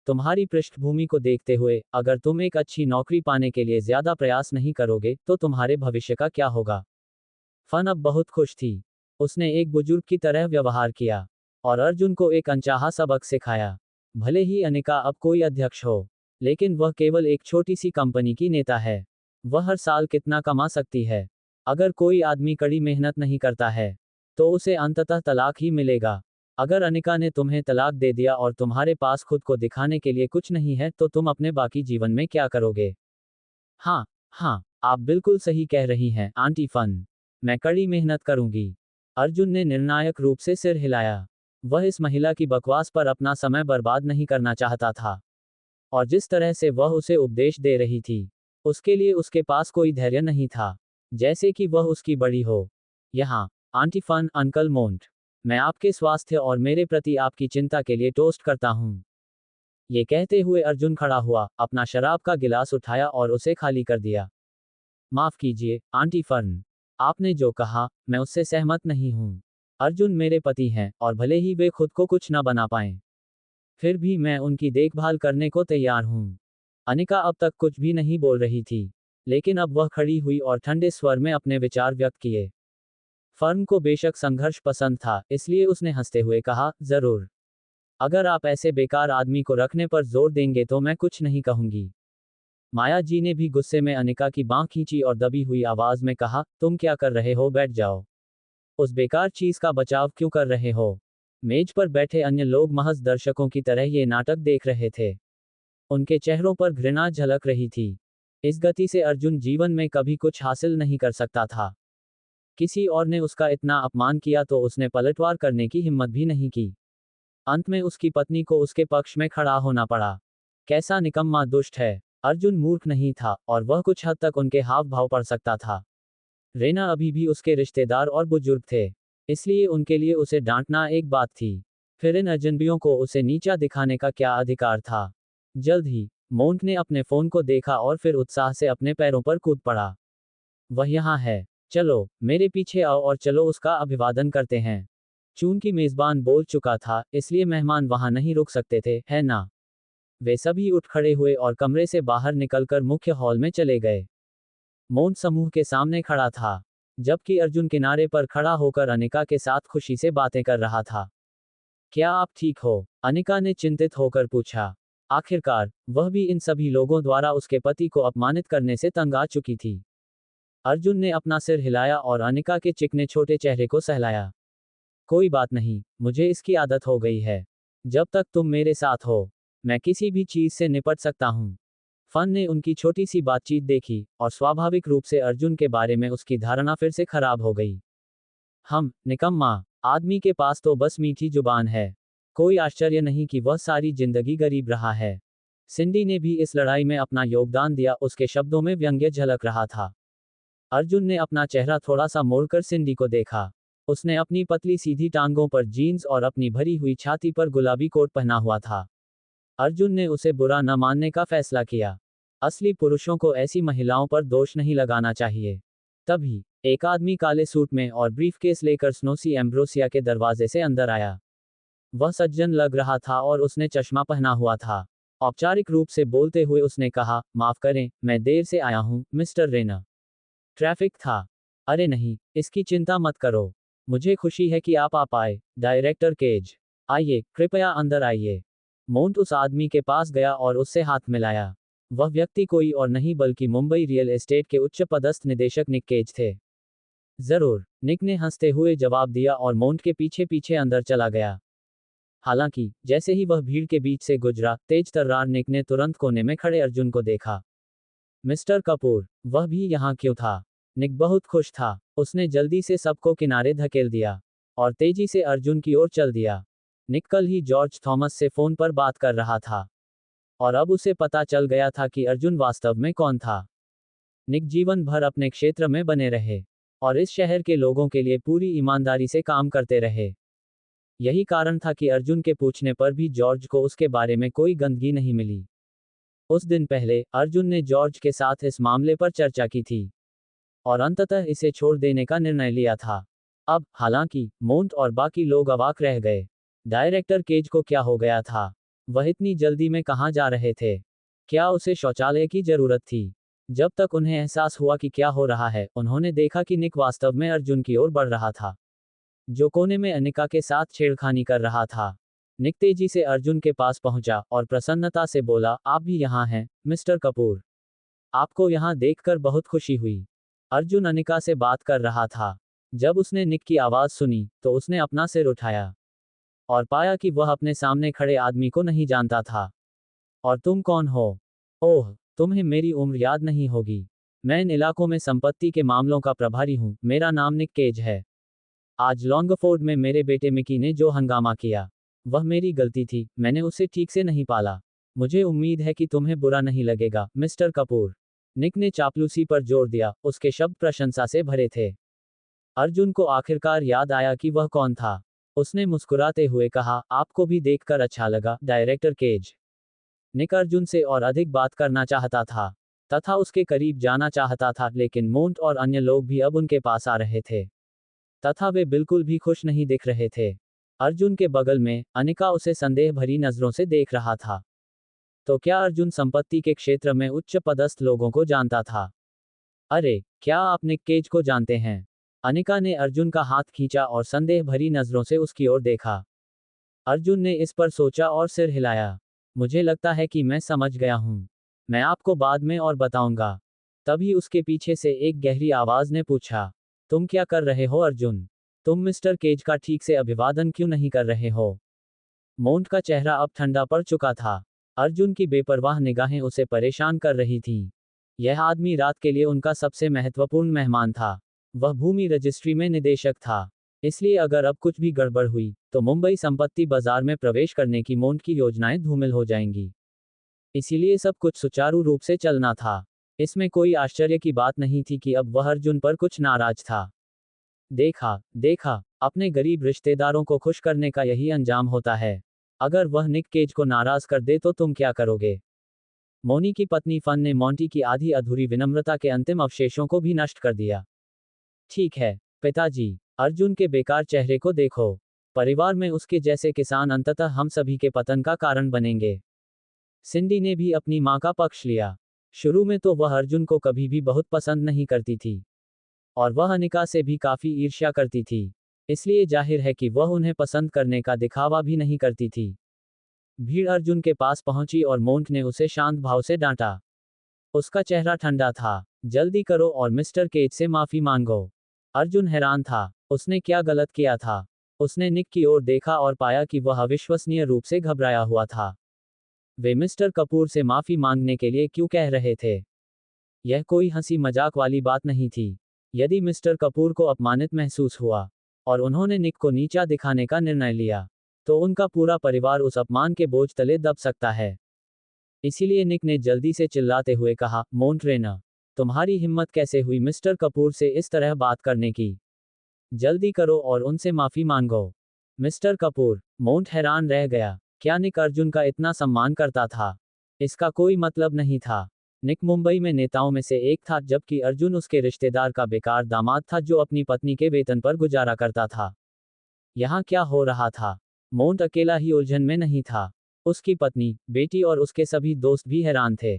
तुम्हारी पृष्ठभूमि को देखते हुए, अगर तुम एक अच्छी नौकरी पाने के लिए ज्यादा प्रयास नहीं करोगे, तो तुम्हारे भविष्य का क्या होगा। फन अब बहुत खुश थी। उसने एक बुजुर्ग की तरह व्यवहार किया और अर्जुन को एक अनचाहा सबक सिखाया। भले ही अनिका अब कोई अध्यक्ष हो, लेकिन वह केवल एक छोटी सी कंपनी की नेता है। वह हर साल कितना कमा सकती है। अगर कोई आदमी कड़ी मेहनत नहीं करता है, तो उसे अंततः तलाक ही मिलेगा। अगर अनिका ने तुम्हें तलाक दे दिया और तुम्हारे पास खुद को दिखाने के लिए कुछ नहीं है, तो तुम अपने बाकी जीवन में क्या करोगे। हाँ, आप बिल्कुल सही कह रही हैं, आंटी फन। मैं कड़ी मेहनत करूंगी। अर्जुन ने निर्णायक रूप से सिर हिलाया। वह इस महिला की बकवास पर अपना समय बर्बाद नहीं करना चाहता था, और जिस तरह से वह उसे उपदेश दे रही थी, उसके लिए उसके पास कोई धैर्य नहीं था, जैसे कि वह उसकी बड़ी हो। यहाँ, आंटी फन, अंकल मोंट, मैं आपके स्वास्थ्य और मेरे प्रति आपकी चिंता के लिए टोस्ट करता हूँ। ये कहते हुए अर्जुन खड़ा हुआ, अपना शराब का गिलास उठाया और उसे खाली कर दिया। माफ कीजिए, आंटी फर्न, आपने जो कहा, मैं उससे सहमत नहीं हूँ। अर्जुन मेरे पति हैं, और भले ही वे खुद को कुछ न बना पाएं, फिर भी मैं उनकी देखभाल करने को तैयार हूँ। अनिका अब तक कुछ भी नहीं बोल रही थी, लेकिन अब वह खड़ी हुई और ठंडे स्वर में अपने विचार व्यक्त किए। फर्न को बेशक संघर्ष पसंद था, इसलिए उसने हंसते हुए कहा, जरूर। अगर आप ऐसे बेकार आदमी को रखने पर जोर देंगे तो मैं कुछ नहीं कहूंगी। माया जी ने भी गुस्से में अनिका की बांह खींची और दबी हुई आवाज में कहा, तुम क्या कर रहे हो, बैठ जाओ। उस बेकार चीज का बचाव क्यों कर रहे हो। मेज पर बैठे अन्य लोग महज दर्शकों की तरह ये नाटक देख रहे थे। उनके चेहरों पर घृणा झलक रही थी। इस गति से अर्जुन जीवन में कभी कुछ हासिल नहीं कर सकता था। किसी और ने उसका इतना अपमान किया तो उसने पलटवार करने की हिम्मत भी नहीं की। अंत में उसकी पत्नी को उसके पक्ष में खड़ा होना पड़ा। कैसा निकम्मा दुष्ट है। अर्जुन मूर्ख नहीं था, और वह कुछ हद तक उनके हाव भाव पढ़ सकता था। रेना अभी भी उसके रिश्तेदार और बुजुर्ग थे, इसलिए उनके लिए उसे डांटना एक बात थी। फिर इन अजनबियों को उसे नीचा दिखाने का क्या अधिकार था। जल्द ही मोंट ने अपने फोन को देखा और फिर उत्साह से अपने पैरों पर कूद पड़ा। वह यहाँ है, चलो मेरे पीछे आओ और चलो उसका अभिवादन करते हैं। चूंकि मेजबान बोल चुका था, इसलिए मेहमान वहां नहीं रुक सकते थे, है ना। वे सभी उठ खड़े हुए और कमरे से बाहर निकलकर मुख्य हॉल में चले गए। मोंट समूह के सामने खड़ा था, जबकि अर्जुन किनारे पर खड़ा होकर अनिका के साथ खुशी से बातें कर रहा था। क्या आप ठीक हो, अनिका ने चिंतित होकर पूछा। आखिरकार वह भी इन सभी लोगों द्वारा उसके पति को अपमानित करने से तंग आ चुकी थी। अर्जुन ने अपना सिर हिलाया और अनिका के चिकने छोटे चेहरे को सहलाया। कोई बात नहीं, मुझे इसकी आदत हो गई है। जब तक तुम मेरे साथ हो, मैं किसी भी चीज से निपट सकता हूँ। फन ने उनकी छोटी सी बातचीत देखी, और स्वाभाविक रूप से अर्जुन के बारे में उसकी धारणा फिर से खराब हो गई। निकम्मा आदमी के पास तो बस मीठी जुबान है। कोई आश्चर्य नहीं कि वह सारी जिंदगी गरीब रहा है। सिंडी ने भी इस लड़ाई में अपना योगदान दिया, उसके शब्दों में व्यंग्य झलक रहा था। अर्जुन ने अपना चेहरा थोड़ा सा मोड़कर सिंडी को देखा। उसने अपनी पतली सीधी टांगों पर जीन्स और अपनी भरी हुई छाती पर गुलाबी कोट पहना हुआ था। अर्जुन ने उसे बुरा न मानने का फैसला किया। असली पुरुषों को ऐसी महिलाओं पर दोष नहीं लगाना चाहिए। तभी एक आदमी काले सूट में और ब्रीफकेस लेकर स्नोसी एम्ब्रोसिया के दरवाजे से अंदर आया। वह सज्जन लग रहा था और उसने चश्मा पहना हुआ था। औपचारिक रूप से बोलते हुए उसने कहा, माफ करें, मैं देर से आया हूं, मिस्टर रेना। ट्रैफिक था। अरे नहीं, इसकी चिंता मत करो। मुझे खुशी है कि आप आ पाए, डायरेक्टर केज। आइए, कृपया अंदर आइए। मोंट उस आदमी के पास गया और उससे हाथ मिलाया। वह व्यक्ति कोई और नहीं बल्कि मुंबई रियल एस्टेट के उच्च पदस्थ निदेशक निक केज थे। जरूर, निक ने हंसते हुए जवाब दिया और मोंट के पीछे पीछे अंदर चला गया। हालांकि जैसे ही वह भीड़ के बीच से गुजरा, तेज तर्रार निक ने तुरंत कोने में खड़े अर्जुन को देखा। मिस्टर कपूर, वह भी यहाँ क्यों था? निक बहुत खुश था। उसने जल्दी से सबको किनारे धकेल दिया और तेजी से अर्जुन की ओर चल दिया। निक कल ही जॉर्ज थॉमस से फोन पर बात कर रहा था और अब उसे पता चल गया था कि अर्जुन वास्तव में कौन था। निक जीवन भर अपने क्षेत्र में बने रहे और इस शहर के लोगों के लिए पूरी ईमानदारी से काम करते रहे। यही कारण था कि अर्जुन के पूछने पर भी जॉर्ज को उसके बारे में कोई गंदगी नहीं मिली। उस दिन पहले अर्जुन ने जॉर्ज के साथ इस मामले पर चर्चा की थी और अंततः इसे छोड़ देने का निर्णय लिया था। अब हालांकि मोंट और बाकी लोग अवाक रह गए। डायरेक्टर केज को क्या हो गया था? वह इतनी जल्दी में कहाँ जा रहे थे? क्या उसे शौचालय की जरूरत थी? जब तक उन्हें एहसास हुआ कि क्या हो रहा है, उन्होंने देखा कि निक वास्तव में अर्जुन की ओर बढ़ रहा था, जो कोने में अनिका के साथ छेड़खानी कर रहा था। निक तेजी से अर्जुन के पास पहुंचा और प्रसन्नता से बोला, आप भी यहाँ हैं, मिस्टर कपूर। आपको यहाँ देखकर बहुत खुशी हुई। अर्जुन अनिका से बात कर रहा था। जब उसने निक की आवाज सुनी, तो उसने अपना सिर उठाया और पाया कि वह अपने सामने खड़े आदमी को नहीं जानता था। और तुम कौन हो? ओह, तुम्हें मेरी उम्र याद नहीं होगी। मैं इन इलाकों में संपत्ति के मामलों का प्रभारी हूँ। मेरा नाम निक केज है। आज लॉन्गफोर्ड में मेरे बेटे मिकी ने जो हंगामा किया, वह मेरी गलती थी। मैंने उसे ठीक से नहीं पाला। मुझे उम्मीद है कि तुम्हें बुरा नहीं लगेगा, मिस्टर कपूर। निक ने चापलूसी पर जोर दिया। उसके शब्द प्रशंसा से भरे थे। अर्जुन को आखिरकार याद आया कि वह कौन था। उसने मुस्कुराते हुए कहा, आपको भी देखकर अच्छा लगा, डायरेक्टर केज। निक अर्जुन से और अधिक बात करना चाहता था तथा उसके करीब जाना चाहता था, लेकिन मोंट और अन्य लोग भी अब उनके पास आ रहे थे तथा वे बिल्कुल भी खुश नहीं दिख रहे थे। अर्जुन के बगल में अनिका उसे संदेह भरी नजरों से देख रहा था। तो क्या अर्जुन संपत्ति के क्षेत्र में उच्च पदस्थ लोगों को जानता था? अरे, क्या आप निक केज को जानते हैं? अनिका ने अर्जुन का हाथ खींचा और संदेह भरी नजरों से उसकी ओर देखा। अर्जुन ने इस पर सोचा और सिर हिलाया। मुझे लगता है कि मैं समझ गया हूं। मैं आपको बाद में और बताऊंगा। तभी उसके पीछे से एक गहरी आवाज ने पूछा, तुम क्या कर रहे हो अर्जुन? तुम मिस्टर केज का ठीक से अभिवादन क्यों नहीं कर रहे हो? मोंट का चेहरा अब ठंडा पड़ चुका था। अर्जुन की बेपरवाह निगाहें उसे परेशान कर रही थीं। यह आदमी रात के लिए उनका सबसे महत्वपूर्ण मेहमान था। वह भूमि रजिस्ट्री में निदेशक था। इसलिए अगर अब कुछ भी गड़बड़ हुई, तो मुंबई संपत्ति बाजार में प्रवेश करने की मोंट की योजनाएं धूमिल हो जाएंगी। इसीलिए सब कुछ सुचारू रूप से चलना था। इसमें कोई आश्चर्य की बात नहीं थी कि अब वह अर्जुन पर कुछ नाराज था। देखा, अपने गरीब रिश्तेदारों को खुश करने का यही अंजाम होता है। अगर वह निक केज को नाराज कर दे तो तुम क्या करोगे? मोनी की पत्नी फन ने मोंटी की आधी अधूरी विनम्रता के अंतिम अवशेषों को भी नष्ट कर दिया। ठीक है, पिताजी। अर्जुन के बेकार चेहरे को देखो। परिवार में उसके जैसे किसान अंततः हम सभी के पतन का कारण बनेंगे। सिंडी ने भी अपनी मां का पक्ष लिया। शुरू में तो वह अर्जुन को कभी भी बहुत पसंद नहीं करती थी और वह अनिका से भी काफी ईर्ष्या करती थी। इसलिए जाहिर है कि वह उन्हें पसंद करने का दिखावा भी नहीं करती थी। भीड़ अर्जुन के पास पहुंची और मोंट ने उसे शांत भाव से डांटा। उसका चेहरा ठंडा था। जल्दी करो और मिस्टर केज से माफी मांगो। अर्जुन हैरान था। उसने क्या गलत किया था? उसने निक की ओर देखा और पाया कि वह अविश्वसनीय रूप से घबराया हुआ था। वे मिस्टर कपूर से माफी मांगने के लिए क्यों कह रहे थे? यह कोई हंसी मजाक वाली बात नहीं थी। यदि मिस्टर कपूर को अपमानित महसूस हुआ और उन्होंने निक को नीचा दिखाने का निर्णय लिया, तो उनका पूरा परिवार उस अपमान के बोझ तले दब सकता है। इसीलिए निक ने जल्दी से चिल्लाते हुए कहा, मोंट रेना, तुम्हारी हिम्मत कैसे हुई मिस्टर कपूर से इस तरह बात करने की? जल्दी करो और उनसे माफी मांगो। मिस्टर कपूर। मोंट हैरान रह गया। क्या निक अर्जुन का इतना सम्मान करता था? इसका कोई मतलब नहीं था। निक मुंबई में नेताओं में से एक था, जबकि अर्जुन उसके रिश्तेदार का बेकार दामाद था जो अपनी पत्नी के वेतन पर गुजारा करता था। यहाँ क्या हो रहा था? मोंट अकेला ही उलझन में नहीं था। उसकी पत्नी, बेटी और उसके सभी दोस्त भी हैरान थे।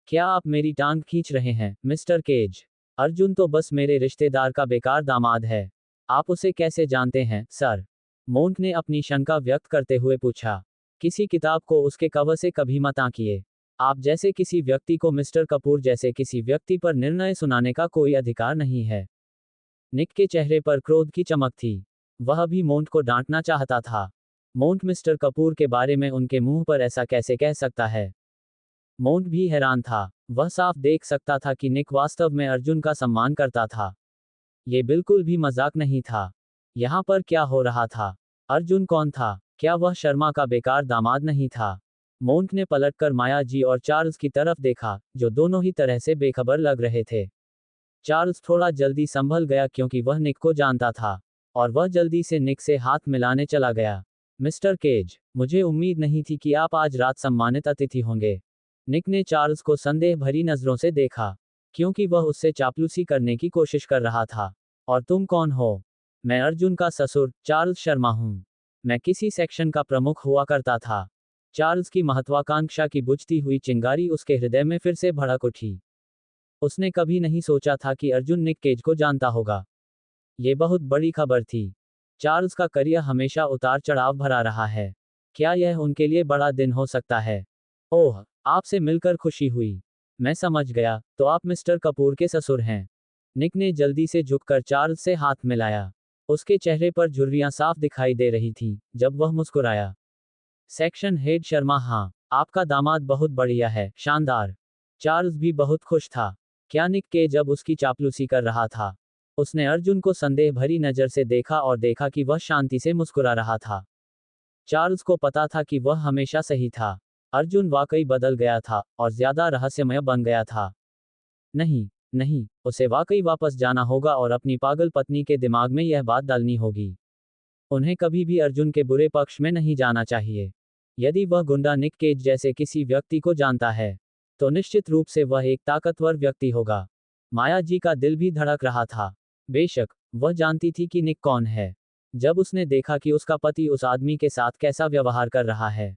क्या आप मेरी टांग खींच रहे हैं, मिस्टर केज? अर्जुन तो बस मेरे रिश्तेदार का बेकार दामाद है। आप उसे कैसे जानते हैं, सर? मोंट ने अपनी शंका व्यक्त करते हुए पूछा। किसी किताब को उसके कवर से कभी मत आंकिए। आप जैसे किसी व्यक्ति को मिस्टर कपूर जैसे किसी व्यक्ति पर निर्णय सुनाने का कोई अधिकार नहीं है। निक के चेहरे पर क्रोध की चमक थी। वह भी मोंट को डांटना चाहता था। मोंट मिस्टर कपूर के बारे में उनके मुंह पर ऐसा कैसे कह सकता है। मोंट भी हैरान था। वह साफ देख सकता था कि निक वास्तव में अर्जुन का सम्मान करता था। ये बिल्कुल भी मजाक नहीं था। यहाँ पर क्या हो रहा था? अर्जुन कौन था? क्या वह शर्मा का बेकार दामाद नहीं था? मोंट ने पलटकर माया जी और चार्ल्स की तरफ देखा, जो दोनों ही तरह से बेखबर लग रहे थे। चार्ल्स थोड़ा जल्दी संभल गया क्योंकि वह निक को जानता था, और वह जल्दी से निक से हाथ मिलाने चला गया। मिस्टर केज, मुझे उम्मीद नहीं थी कि आप आज रात सम्मानित अतिथि होंगे। निक ने चार्ल्स को संदेह भरी नजरों से देखा, क्योंकि वह उससे चापलूसी करने की कोशिश कर रहा था। और तुम कौन हो? मैं अर्जुन का ससुर, चार्ल्स शर्मा हूँ। मैं किसी सेक्शन का प्रमुख हुआ करता था। चार्ल्स की महत्वाकांक्षा की बुझती हुई चिंगारी उसके हृदय में फिर से भड़क उठी। उसने कभी नहीं सोचा था कि अर्जुन निक केज को जानता होगा। ये बहुत बड़ी खबर थी। चार्ल्स का करियर हमेशा उतार चढ़ाव भरा रहा है। क्या यह उनके लिए बड़ा दिन हो सकता है? ओह, आपसे मिलकर खुशी हुई। मैं समझ गया, तो आप मिस्टर कपूर के ससुर हैं। निक ने जल्दी से झुककर चार्ल्स से हाथ मिलाया। उसके चेहरे पर झुर्रियां साफ दिखाई दे रही थीं जब वह मुस्कुराया। सेक्शन हेड शर्मा, हाँ, आपका दामाद बहुत बढ़िया है, शानदार। चार्ल्स भी बहुत खुश था। क्या निक के जब उसकी चापलूसी कर रहा था? उसने अर्जुन को संदेह भरी नजर से देखा और देखा कि वह शांति से मुस्कुरा रहा था। चार्ल्स को पता था कि वह हमेशा सही था। अर्जुन वाकई बदल गया था और ज्यादा रहस्यमय बन गया था। नहीं, नहीं, उसे वाकई वापस जाना होगा और अपनी पागल पत्नी के दिमाग में यह बात डालनी होगी। उन्हें कभी भी अर्जुन के बुरे पक्ष में नहीं जाना चाहिए। यदि वह गुंडा निक केज जैसे किसी व्यक्ति को जानता है, तो निश्चित रूप से वह एक ताकतवर व्यक्ति होगा। माया जी का दिल भी धड़क रहा था। बेशक, वह जानती थी कि निक कौन है। जब उसने देखा कि उसका पति उस आदमी के साथ कैसा व्यवहार कर रहा है,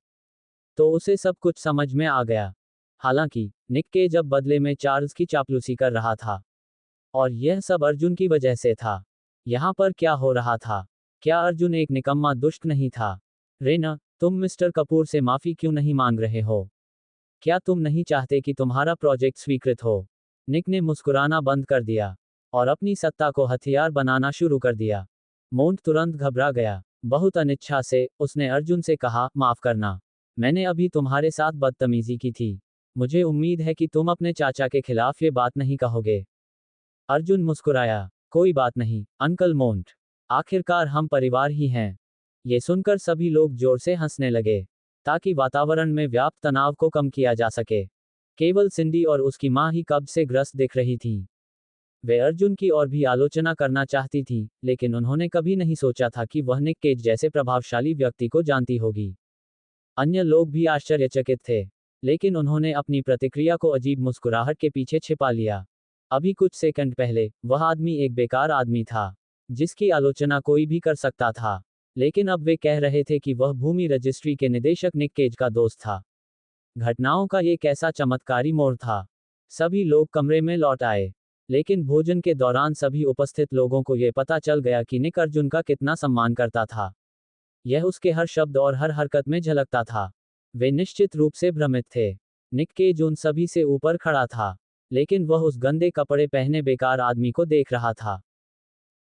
तो उसे सब कुछ समझ में आ गया। हालांकि, निक के जब बदले में चार्ल्स की चापलूसी कर रहा था, और यह सब अर्जुन की वजह से था। यहाँ पर क्या हो रहा था? क्या अर्जुन एक निकम्मा दुष्ट नहीं था? रेना, तुम मिस्टर कपूर से माफी क्यों नहीं मांग रहे हो? क्या तुम नहीं चाहते कि तुम्हारा प्रोजेक्ट स्वीकृत हो? निक ने मुस्कुराना बंद कर दिया और अपनी सत्ता को हथियार बनाना शुरू कर दिया। मोंट तुरंत घबरा गया। बहुत अनिच्छा से, उसने अर्जुन से कहा, माफ करना। मैंने अभी तुम्हारे साथ बदतमीजी की थी। मुझे उम्मीद है कि तुम अपने चाचा के खिलाफ ये बात नहीं कहोगे। अर्जुन मुस्कुराया, कोई बात नहीं, अंकल मोंट। आखिरकार हम परिवार ही हैं। ये सुनकर सभी लोग जोर से हंसने लगे, ताकि वातावरण में व्याप्त तनाव को कम किया जा सके। केवल सिंडी और उसकी मां ही कब्ज से ग्रस्त दिख रही थीं। वे अर्जुन की और भी आलोचना करना चाहती थीं, लेकिन उन्होंने कभी नहीं सोचा था कि वह निक केज जैसे प्रभावशाली व्यक्ति को जानती होगी। अन्य लोग भी आश्चर्यचकित थे, लेकिन उन्होंने अपनी प्रतिक्रिया को अजीब मुस्कुराहट के पीछे छिपा लिया। अभी कुछ सेकंड पहले, वह आदमी एक बेकार आदमी था, जिसकी आलोचना कोई भी कर सकता था। लेकिन अब वे कह रहे थे कि वह भूमि रजिस्ट्री के निदेशक निक केज का दोस्त था। घटनाओं का ये कैसा चमत्कारी मोड़ था। सभी लोग कमरे में लौट आए, लेकिन भोजन के दौरान सभी उपस्थित लोगों को यह पता चल गया कि निक अर्जुन का कितना सम्मान करता था। यह उसके हर शब्द और हर हरकत में झलकता था। वे निश्चित रूप से भ्रमित थे। निक केज उन सभी से ऊपर खड़ा था, लेकिन वह उस गंदे कपड़े पहने बेकार आदमी को देख रहा था।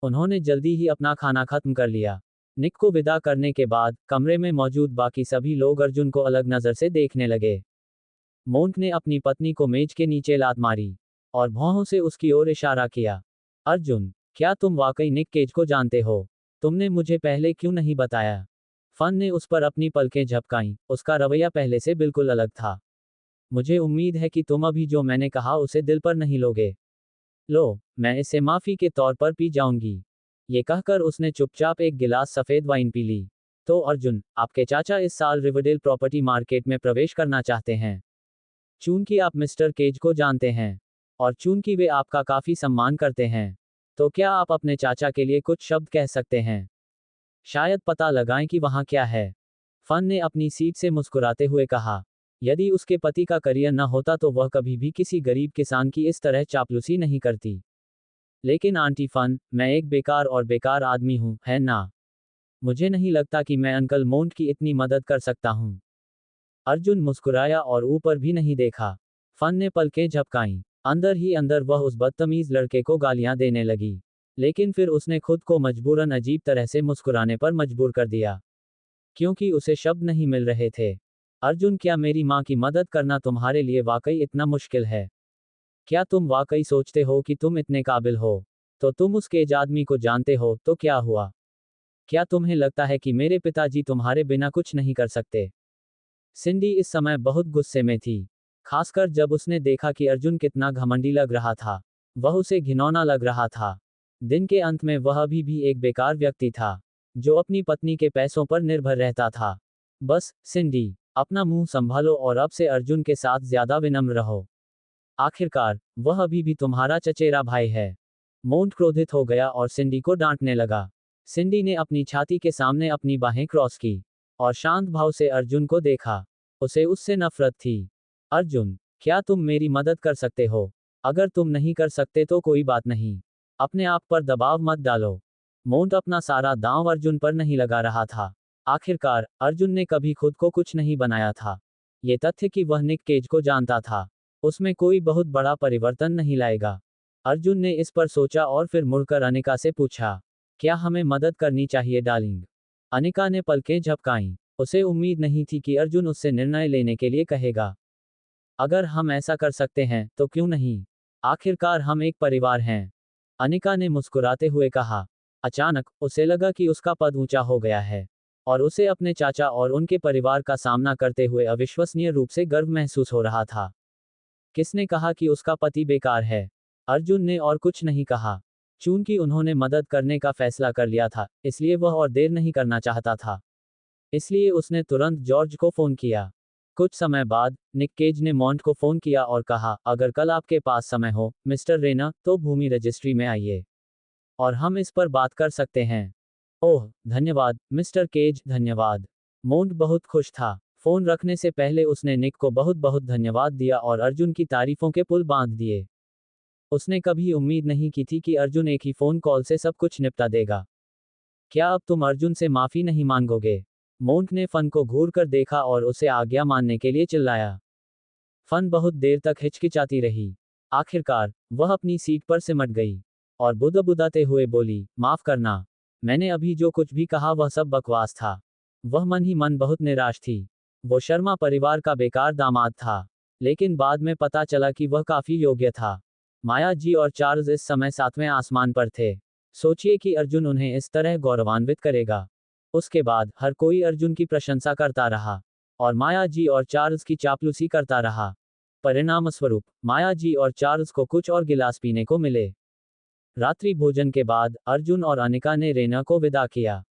उन्होंने जल्दी ही अपना खाना खत्म कर लिया। निक को विदा करने के बाद, कमरे में मौजूद बाकी सभी लोग अर्जुन को अलग नजर से देखने लगे। मोंट ने अपनी पत्नी को मेज के नीचे लात मारी, और भौहों से उसकी ओर इशारा किया। अर्जुन, क्या तुम वाकई निक केज को जानते हो? तुमने मुझे पहले क्यों नहीं बताया? फन ने उस पर अपनी पलकें झपकाईं, उसका रवैया पहले से बिल्कुल अलग था। मुझे उम्मीद है कि तुम अभी जो मैंने कहा उसे दिल पर नहीं लोगे। लो, मैं इसे माफी के तौर पर पी जाऊंगी। ये कहकर उसने चुपचाप एक गिलास सफेद वाइन पी ली। तो अर्जुन, आपके चाचा इस साल रिवरडेल प्रॉपर्टी मार्केट में प्रवेश करना चाहते हैं। चूंकि आप मिस्टर केज को जानते हैं, और चूंकि वे आपका काफी सम्मान करते हैं, तो क्या आप अपने चाचा के लिए कुछ शब्द कह सकते हैं? शायद पता लगाएं कि वहां क्या है। फन ने अपनी सीट से मुस्कुराते हुए कहा। यदि उसके पति का करियर न होता तो वह कभी भी किसी गरीब किसान की इस तरह चापलूसी नहीं करती। लेकिन आंटी फन, मैं एक बेकार और बेकार आदमी हूं, है ना? मुझे नहीं लगता कि मैं अंकल मोंट की इतनी मदद कर सकता हूं। अर्जुन मुस्कुराया और ऊपर भी नहीं देखा। फन ने पलकें झपकाईं। अंदर ही अंदर वह उस बदतमीज लड़के को गालियां देने लगी। लेकिन फिर उसने खुद को मजबूरन अजीब तरह से मुस्कुराने पर मजबूर कर दिया, क्योंकि उसे शब्द नहीं मिल रहे थे। अर्जुन, क्या मेरी माँ की मदद करना तुम्हारे लिए वाकई इतना मुश्किल है? क्या तुम वाकई सोचते हो कि तुम इतने काबिल हो? तो तुम उस केज आदमी को जानते हो, तो क्या हुआ? क्या तुम्हें लगता है कि मेरे पिताजी तुम्हारे बिना कुछ नहीं कर सकते? सिंडी इस समय बहुत गुस्से में थी, खासकर जब उसने देखा कि अर्जुन कितना घमंडी लग रहा था। वह उसे घिनौना लग रहा था। दिन के अंत में वह अभी भी एक बेकार व्यक्ति था, जो अपनी पत्नी के पैसों पर निर्भर रहता था। बस, सिंडी, अपना मुंह संभालो और अब से अर्जुन के साथ ज्यादा विनम्र रहो। आखिरकार, वह अभी भी तुम्हारा चचेरा भाई है। मोंट क्रोधित हो गया और सिंडी को डांटने लगा। सिंडी ने अपनी छाती के सामने अपनी बाहें क्रॉस की और शांत भाव से अर्जुन को देखा। उसे उससे नफरत थी। अर्जुन, क्या तुम मेरी मदद कर सकते हो? अगर तुम नहीं कर सकते तो कोई बात नहीं। अपने आप पर दबाव मत डालो। मोंट अपना सारा दांव अर्जुन पर नहीं लगा रहा था। आखिरकार, अर्जुन ने कभी खुद को कुछ नहीं बनाया था। ये तथ्य कि वह निक केज को जानता था, उसमें कोई बहुत बड़ा परिवर्तन नहीं लाएगा। अर्जुन ने इस पर सोचा और फिर मुड़कर अनिका से पूछा, क्या हमें मदद करनी चाहिए डार्लिंग? अनिका ने पलकें झपकाईं। उसे उम्मीद नहीं थी कि अर्जुन उससे निर्णय लेने के लिए कहेगा। अगर हम ऐसा कर सकते हैं, तो क्यों नहीं? आखिरकार हम एक परिवार हैं। अनिका ने मुस्कुराते हुए कहा। अचानक, उसे लगा कि उसका पद ऊंचा हो गया है, और उसे अपने चाचा और उनके परिवार का सामना करते हुए अविश्वसनीय रूप से गर्व महसूस हो रहा था। किसने कहा कि उसका पति बेकार है? अर्जुन ने और कुछ नहीं कहा। चूंकि उन्होंने मदद करने का फैसला कर लिया था, इसलिए वह और देर नहीं करना चाहता था। इसलिए उसने तुरंत जॉर्ज को फोन किया। कुछ समय बाद, निक केज ने मॉन्ट को फोन किया और कहा, अगर कल आपके पास समय हो, मिस्टर रेना, तो भूमि रजिस्ट्री में आइए और हम इस पर बात कर सकते हैं। ओह, धन्यवाद, मिस्टर केज, धन्यवाद। मोंट बहुत खुश था। फोन रखने से पहले उसने निक को बहुत बहुत धन्यवाद दिया और अर्जुन की तारीफों के पुल बांध दिए। उसने कभी उम्मीद नहीं की थी कि अर्जुन एक ही फोन कॉल से सब कुछ निपटा देगा। क्या अब तुम अर्जुन से माफी नहीं मांगोगे? मोंट ने फन को घूर कर देखा और उसे आज्ञा मानने के लिए चिल्लाया। फन बहुत देर तक हिचकिचाती रही। आखिरकार, वह अपनी सीट पर सिमट गई और बुदबुदाते हुए बोली, माफ करना, मैंने अभी जो कुछ भी कहा वह सब बकवास था। वह मन ही मन बहुत निराश थी। वो शर्मा परिवार का बेकार दामाद था, लेकिन बाद में पता चला कि वह काफी योग्य था। माया जी और चार्ल्स इस समय सातवें आसमान पर थे। सोचिए कि अर्जुन उन्हें इस तरह गौरवान्वित करेगा। उसके बाद हर कोई अर्जुन की प्रशंसा करता रहा, और माया जी और चार्ल्स की चापलूसी करता रहा। परिणामस्वरूप, माया जी और चार्ल्स को कुछ और गिलास पीने को मिले। रात्रि भोजन के बाद, अर्जुन और अनिका ने रेना को विदा किया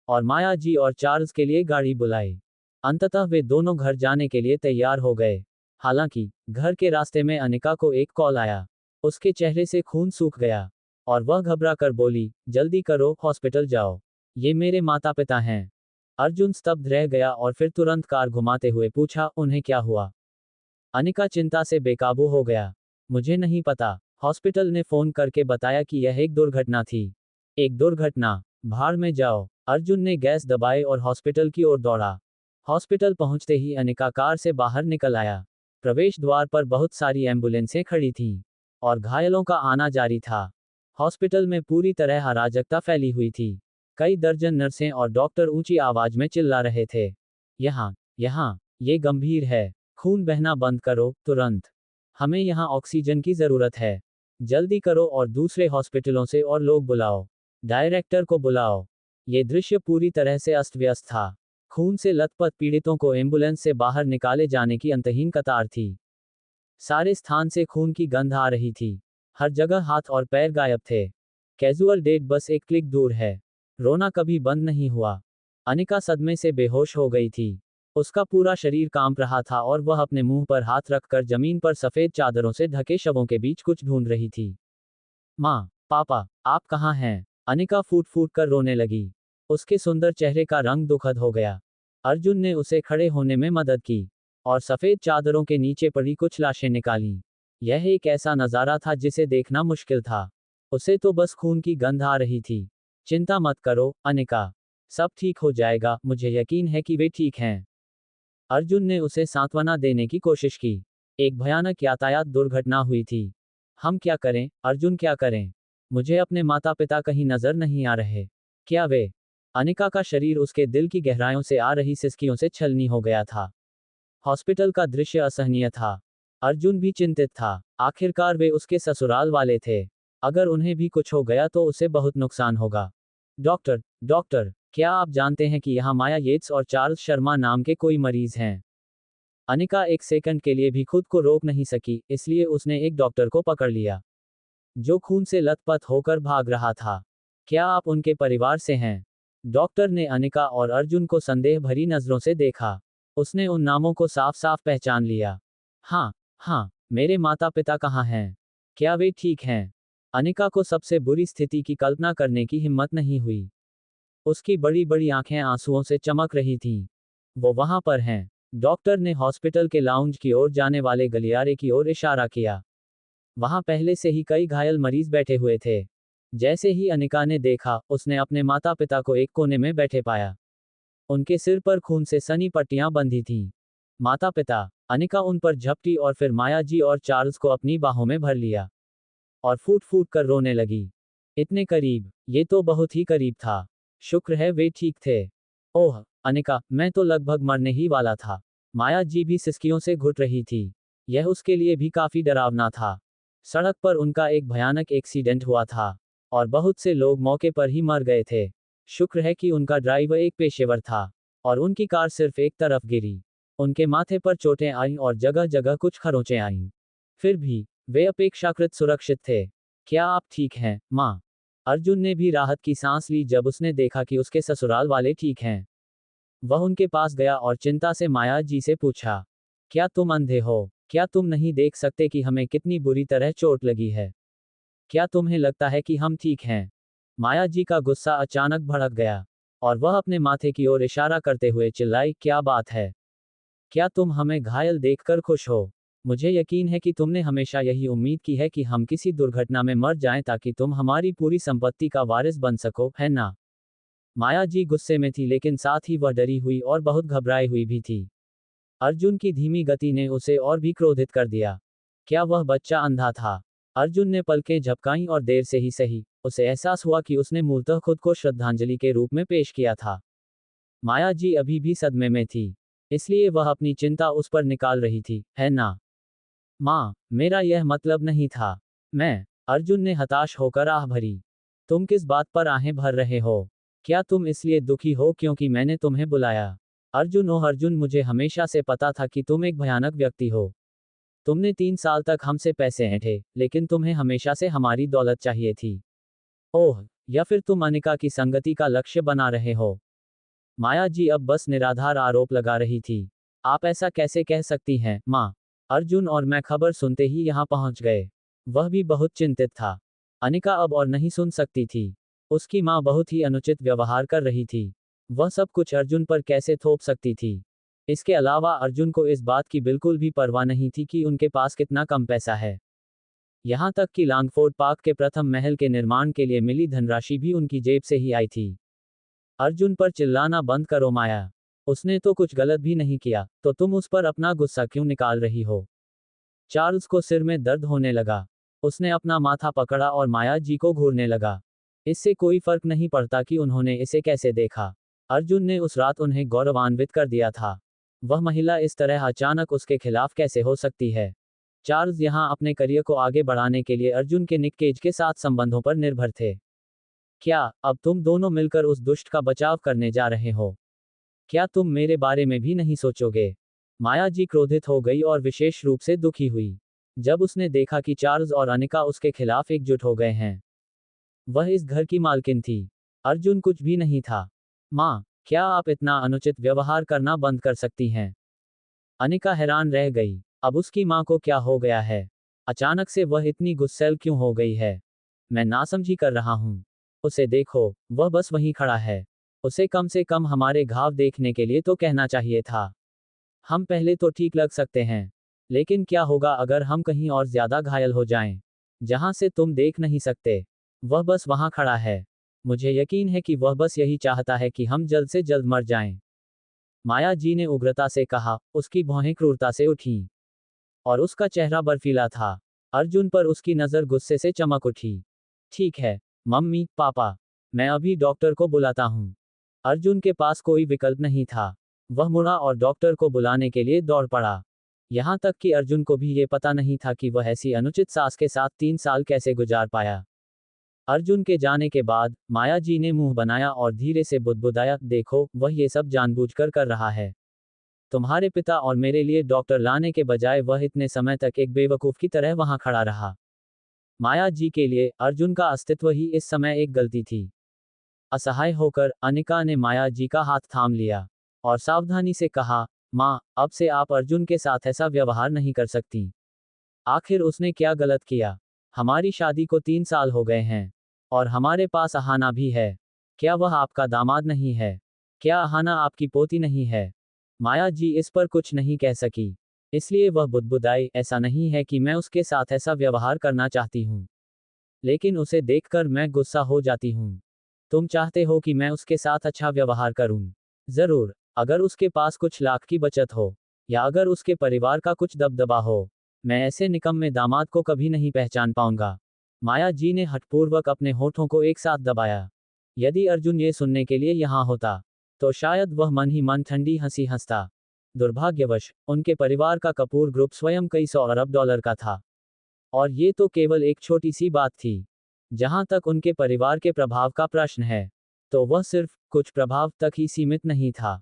और माया जी और चार्ल्स के लिए गाड़ी बुलाई। अंततः वे दोनों घर जाने के लिए तैयार हो गए। हालांकि, घर के रास्ते में अनिका को एक कॉल आया। उसके चेहरे से खून सूख गया और वह घबरा कर बोली, जल्दी करो, हॉस्पिटल जाओ, ये मेरे माता पिता हैं। अर्जुन स्तब्ध रह गया और फिर तुरंत कार घुमाते हुए पूछा, उन्हें क्या हुआ? अनिका चिंता से बेकाबू हो गया। मुझे नहीं पता, हॉस्पिटल ने फोन करके बताया कि यह एक दुर्घटना थी। एक दुर्घटना? भाड़ में जाओ। अर्जुन ने गैस दबाए और हॉस्पिटल की ओर दौड़ा। हॉस्पिटल पहुंचते ही अनिका कार से बाहर निकल आया। प्रवेश द्वार पर बहुत सारी एम्बुलेंसें खड़ी थीं और घायलों का आना जारी था। हॉस्पिटल में पूरी तरह अराजकता फैली हुई थी। कई दर्जन नर्सें और डॉक्टर ऊंची आवाज में चिल्ला रहे थे, यहाँ, यहाँ, ये गंभीर है, खून बहना बंद करो, तुरंत। हमें यहाँ ऑक्सीजन की जरूरत है। जल्दी करो और दूसरे हॉस्पिटलों से और लोग बुलाओ। डायरेक्टर को बुलाओ। ये दृश्य पूरी तरह से अस्त व्यस्त था। खून से लथपथ पीड़ितों को एम्बुलेंस से बाहर निकाले जाने की अंतहीन कतार थी। सारे स्थान से खून की गंध आ रही थी। हर जगह हाथ और पैर गायब थे। कैजुअल डेट बस एक क्लिक दूर है। रोना कभी बंद नहीं हुआ। अनिका सदमे से बेहोश हो गई थी। उसका पूरा शरीर कांप रहा था और वह अपने मुंह पर हाथ रखकर जमीन पर सफेद चादरों से ढके शवों के बीच कुछ ढूंढ रही थी। माँ, पापा, आप कहाँ हैं? अनिका फूट फूट कर रोने लगी। उसके सुंदर चेहरे का रंग दुखद हो गया। अर्जुन ने उसे खड़े होने में मदद की और सफेद चादरों के नीचे पड़ी कुछ लाशें निकालीं। यह एक ऐसा नज़ारा था जिसे देखना मुश्किल था। उसे तो बस खून की गंध आ रही थी। चिंता मत करो, अनिका। सब ठीक हो जाएगा, मुझे यकीन है कि वे ठीक हैं। अर्जुन ने उसे सांत्वना देने की कोशिश की। एक भयानक यातायात दुर्घटना हुई थी। हम क्या करें, अर्जुन क्या करें? मुझे अपने माता पिता कहीं नजर नहीं आ रहे। क्या वे? अनिका का शरीर उसके दिल की गहराइयों से आ रही सिसकियों से छलनी हो गया था। हॉस्पिटल का दृश्य असहनीय था। अर्जुन भी चिंतित था। आखिरकार वे उसके ससुराल वाले थे। अगर उन्हें भी कुछ हो गया तो उसे बहुत नुकसान होगा। डॉक्टर, डॉक्टर, क्या आप जानते हैं कि यहाँ माया येट्स और चार्ल्स शर्मा नाम के कोई मरीज हैं? अनिका एक सेकंड के लिए भी खुद को रोक नहीं सकी, इसलिए उसने एक डॉक्टर को पकड़ लिया, जो खून से लथपथ होकर भाग रहा था। क्या आप उनके परिवार से हैं? डॉक्टर ने अनिका और अर्जुन को संदेह भरी नजरों से देखा। उसने उन नामों को साफ साफ पहचान लिया। हाँ, हाँ, मेरे माता पिता कहाँ हैं? क्या वे ठीक हैं? अनिका को सबसे बुरी स्थिति की कल्पना करने की हिम्मत नहीं हुई। उसकी बड़ी बड़ी आंखें आंसुओं से चमक रही थीं। वो वहां पर हैं। डॉक्टर ने हॉस्पिटल के लाउंज की ओर जाने वाले गलियारे की ओर इशारा किया। वहां पहले से ही कई घायल मरीज बैठे हुए थे। जैसे ही अनिका ने देखा, उसने अपने माता पिता को एक कोने में बैठे पाया। उनके सिर पर खून से सनी पट्टियां बंधी थीं। माता पिता। अनिका उन पर झपटी और फिर माया जी और चार्ल्स को अपनी बाहों में भर लिया और फूट फूट कर रोने लगी। इतने करीब, ये तो बहुत ही करीब था। शुक्र है वे ठीक थे। ओह, अनिका, मैं तो लगभग मरने ही वाला था। माया जी भी सिसकियों से घुट रही थी। यह उसके लिए भी काफी डरावना था। सड़क पर उनका एक भयानक एक्सीडेंट हुआ था और बहुत से लोग मौके पर ही मर गए थे। शुक्र है कि उनका ड्राइवर एक पेशेवर था और उनकी कार सिर्फ एक तरफ गिरी। उनके माथे पर चोटें आईं और जगह जगह कुछ खरोंचें आईं। फिर भी वे अपेक्षाकृत सुरक्षित थे। क्या आप ठीक हैं, माँ? अर्जुन ने भी राहत की सांस ली जब उसने देखा कि उसके ससुराल वाले ठीक हैं। वह उनके पास गया और चिंता से माया जी से पूछा, क्या तुम अंधे हो? क्या तुम नहीं देख सकते कि हमें कितनी बुरी तरह चोट लगी है? क्या तुम्हें लगता है कि हम ठीक हैं? माया जी का गुस्सा अचानक भड़क गया और वह अपने माथे की ओर इशारा करते हुए चिल्लाई, क्या बात है? क्या तुम हमें घायल देखकर खुश हो? मुझे यकीन है कि तुमने हमेशा यही उम्मीद की है कि हम किसी दुर्घटना में मर जाएं ताकि तुम हमारी पूरी संपत्ति का वारिस बन सको, है ना? माया जी गुस्से में थी लेकिन साथ ही वह डरी हुई और बहुत घबराई हुई भी थी। अर्जुन की धीमी गति ने उसे और भी क्रोधित कर दिया। क्या वह बच्चा अंधा था? अर्जुन ने पलकें झपकाईं और देर से ही सही, उसे एहसास हुआ कि उसने मूलतः खुद को श्रद्धांजलि के रूप में पेश किया था। माया जी अभी भी सदमे में थी, इसलिए वह अपनी चिंता उस पर निकाल रही थी, है ना? माँ, मेरा यह मतलब नहीं था। मैं। अर्जुन ने हताश होकर आह भरी। तुम किस बात पर आहें भर रहे हो? क्या तुम इसलिए दुखी हो क्योंकि मैंने तुम्हें बुलाया? अर्जुन, ओह अर्जुन, मुझे हमेशा से पता था कि तुम एक भयानक व्यक्ति हो। तुमने 3 साल तक हमसे पैसे ऐंठे, लेकिन तुम्हें हमेशा से हमारी दौलत चाहिए थी। ओह, या फिर तुम अनिका की संगति का लक्ष्य बना रहे हो? माया जी अब बस निराधार आरोप लगा रही थी। आप ऐसा कैसे कह सकती हैं, माँ? अर्जुन और मैं खबर सुनते ही यहाँ पहुँच गए। वह भी बहुत चिंतित था। अनिका अब और नहीं सुन सकती थी। उसकी माँ बहुत ही अनुचित व्यवहार कर रही थी। वह सब कुछ अर्जुन पर कैसे थोप सकती थी? इसके अलावा अर्जुन को इस बात की बिल्कुल भी परवाह नहीं थी कि उनके पास कितना कम पैसा है। यहाँ तक कि लॉन्गफोर्ड पार्क के प्रथम महल के निर्माण के लिए मिली धनराशि भी उनकी जेब से ही आई थी। अर्जुन पर चिल्लाना बंद करो माया। उसने तो कुछ गलत भी नहीं किया, तो तुम उस पर अपना गुस्सा क्यों निकाल रही हो? चार्ल्स को सिर में दर्द होने लगा। उसने अपना माथा पकड़ा और माया जी को घूरने लगा। इससे कोई फर्क नहीं पड़ता कि उन्होंने इसे कैसे देखा। अर्जुन ने उस रात उन्हें गौरवान्वित कर दिया था। वह महिला इस तरह अचानक उसके खिलाफ कैसे हो सकती है? चार्ल्स यहाँ अपने करियर को आगे बढ़ाने के लिए अर्जुन के निक केज के साथ संबंधों पर निर्भर थे। क्या अब तुम दोनों मिलकर उस दुष्ट का बचाव करने जा रहे हो? क्या तुम मेरे बारे में भी नहीं सोचोगे? माया जी क्रोधित हो गई और विशेष रूप से दुखी हुई जब उसने देखा कि चार्ल्स और अनिका उसके खिलाफ एकजुट हो गए हैं। वह इस घर की मालकिन थी। अर्जुन कुछ भी नहीं था। माँ, क्या आप इतना अनुचित व्यवहार करना बंद कर सकती हैं? अनिका हैरान रह गई। अब उसकी माँ को क्या हो गया है? अचानक से वह इतनी गुस्सैल क्यों हो गई है? मैं नासमझी कर रहा हूँ। उसे देखो, वह बस वहीं खड़ा है। उसे कम से कम हमारे घाव देखने के लिए तो कहना चाहिए था। हम पहले तो ठीक लग सकते हैं, लेकिन क्या होगा अगर हम कहीं और ज्यादा घायल हो जाएं, जहां से तुम देख नहीं सकते? वह बस वहां खड़ा है। मुझे यकीन है कि वह बस यही चाहता है कि हम जल्द से जल्द मर जाएं। माया जी ने उग्रता से कहा। उसकी भौहें क्रूरता से उठीं और उसका चेहरा बर्फीला था। अर्जुन पर उसकी नज़र गुस्से से चमक उठी। ठीक है मम्मी पापा, मैं अभी डॉक्टर को बुलाता हूँ। अर्जुन के पास कोई विकल्प नहीं था। वह मुड़ा और डॉक्टर को बुलाने के लिए दौड़ पड़ा। यहाँ तक कि अर्जुन को भी ये पता नहीं था कि वह ऐसी अनुचित सास के साथ 3 साल कैसे गुजार पाया। अर्जुन के जाने के बाद माया जी ने मुंह बनाया और धीरे से बुदबुदाया, देखो वह ये सब जानबूझकर कर रहा है। तुम्हारे पिता और मेरे लिए डॉक्टर लाने के बजाय वह इतने समय तक एक बेवकूफ की तरह वहां खड़ा रहा। माया जी के लिए अर्जुन का अस्तित्व ही इस समय एक गलती थी। असहाय होकर अनिका ने माया जी का हाथ थाम लिया और सावधानी से कहा, माँ, अब से आप अर्जुन के साथ ऐसा व्यवहार नहीं कर सकती। आखिर उसने क्या गलत किया? हमारी शादी को 3 साल हो गए हैं और हमारे पास अहाना भी है। क्या वह आपका दामाद नहीं है? क्या अहाना आपकी पोती नहीं है? माया जी इस पर कुछ नहीं कह सकी, इसलिए वह बुदबुदाई, ऐसा नहीं है कि मैं उसके साथ ऐसा व्यवहार करना चाहती हूँ, लेकिन उसे देखकर मैं गुस्सा हो जाती हूँ। तुम चाहते हो कि मैं उसके साथ अच्छा व्यवहार करूँ? जरूर, अगर उसके पास कुछ लाख की बचत हो या अगर उसके परिवार का कुछ दबदबा हो, मैं ऐसे निकम्मे दामाद को कभी नहीं पहचान पाऊंगा। माया जी ने हठपूर्वक अपने होठों को एक साथ दबाया। यदि अर्जुन ये सुनने के लिए यहाँ होता तो शायद वह मन ही मन ठंडी हंसी हंसता। दुर्भाग्यवश उनके परिवार का कपूर ग्रुप स्वयं कई सौ अरब डॉलर का था और ये तो केवल एक छोटी सी बात थी। जहां तक उनके परिवार के प्रभाव का प्रश्न है, तो वह सिर्फ कुछ प्रभाव तक ही सीमित नहीं था,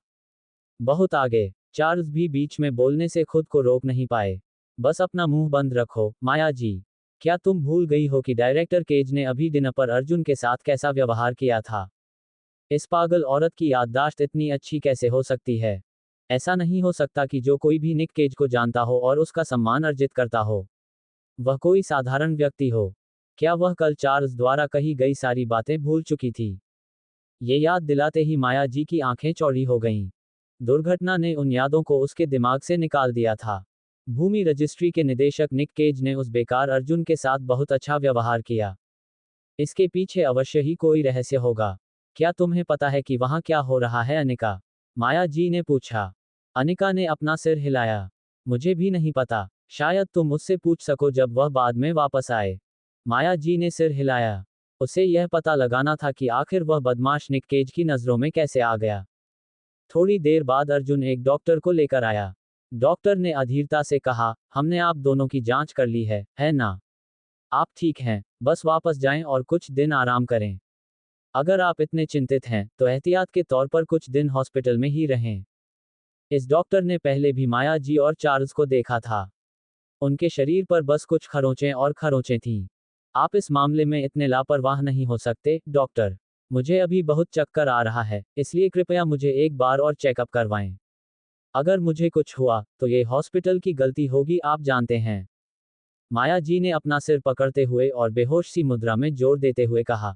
बहुत आगे। चार्ल्स भी बीच में बोलने से खुद को रोक नहीं पाए। बस अपना मुंह बंद रखो माया जी। क्या तुम भूल गई हो कि डायरेक्टर केज ने अभी दिन पर अर्जुन के साथ कैसा व्यवहार किया था? इस पागल औरत की याददाश्त इतनी अच्छी कैसे हो सकती है? ऐसा नहीं हो सकता कि जो कोई भी निक केज को जानता हो और उसका सम्मान अर्जित करता हो, वह कोई साधारण व्यक्ति हो। क्या वह कल चार्ल्स द्वारा कही गई सारी बातें भूल चुकी थी? ये याद दिलाते ही माया जी की आंखें चौड़ी हो गईं। दुर्घटना ने उन यादों को उसके दिमाग से निकाल दिया था। भूमि रजिस्ट्री के निदेशक निक केज ने उस बेकार अर्जुन के साथ बहुत अच्छा व्यवहार किया। इसके पीछे अवश्य ही कोई रहस्य होगा। क्या तुम्हें पता है कि वहां क्या हो रहा है अनिका? माया जी ने पूछा। अनिका ने अपना सिर हिलाया। मुझे भी नहीं पता, शायद तुम मुझसे पूछ सको जब वह बाद में वापस आए। माया जी ने सिर हिलाया। उसे यह पता लगाना था कि आखिर वह बदमाश निक केज की नजरों में कैसे आ गया। थोड़ी देर बाद अर्जुन एक डॉक्टर को लेकर आया। डॉक्टर ने अधीरता से कहा, हमने आप दोनों की जांच कर ली है ना? आप ठीक हैं, बस वापस जाएं और कुछ दिन आराम करें। अगर आप इतने चिंतित हैं तो एहतियात के तौर पर कुछ दिन हॉस्पिटल में ही रहें। इस डॉक्टर ने पहले भी माया जी और चार्ल्स को देखा था। उनके शरीर पर बस कुछ खरोंचें और खरोंचें थीं। आप इस मामले में इतने लापरवाह नहीं हो सकते, डॉक्टर। मुझे अभी बहुत चक्कर आ रहा है, इसलिए कृपया मुझे एक बार और चेकअप करवाएं। अगर मुझे कुछ हुआ तो ये हॉस्पिटल की गलती होगी, आप जानते हैं। माया जी ने अपना सिर पकड़ते हुए और बेहोश सी मुद्रा में जोर देते हुए कहा।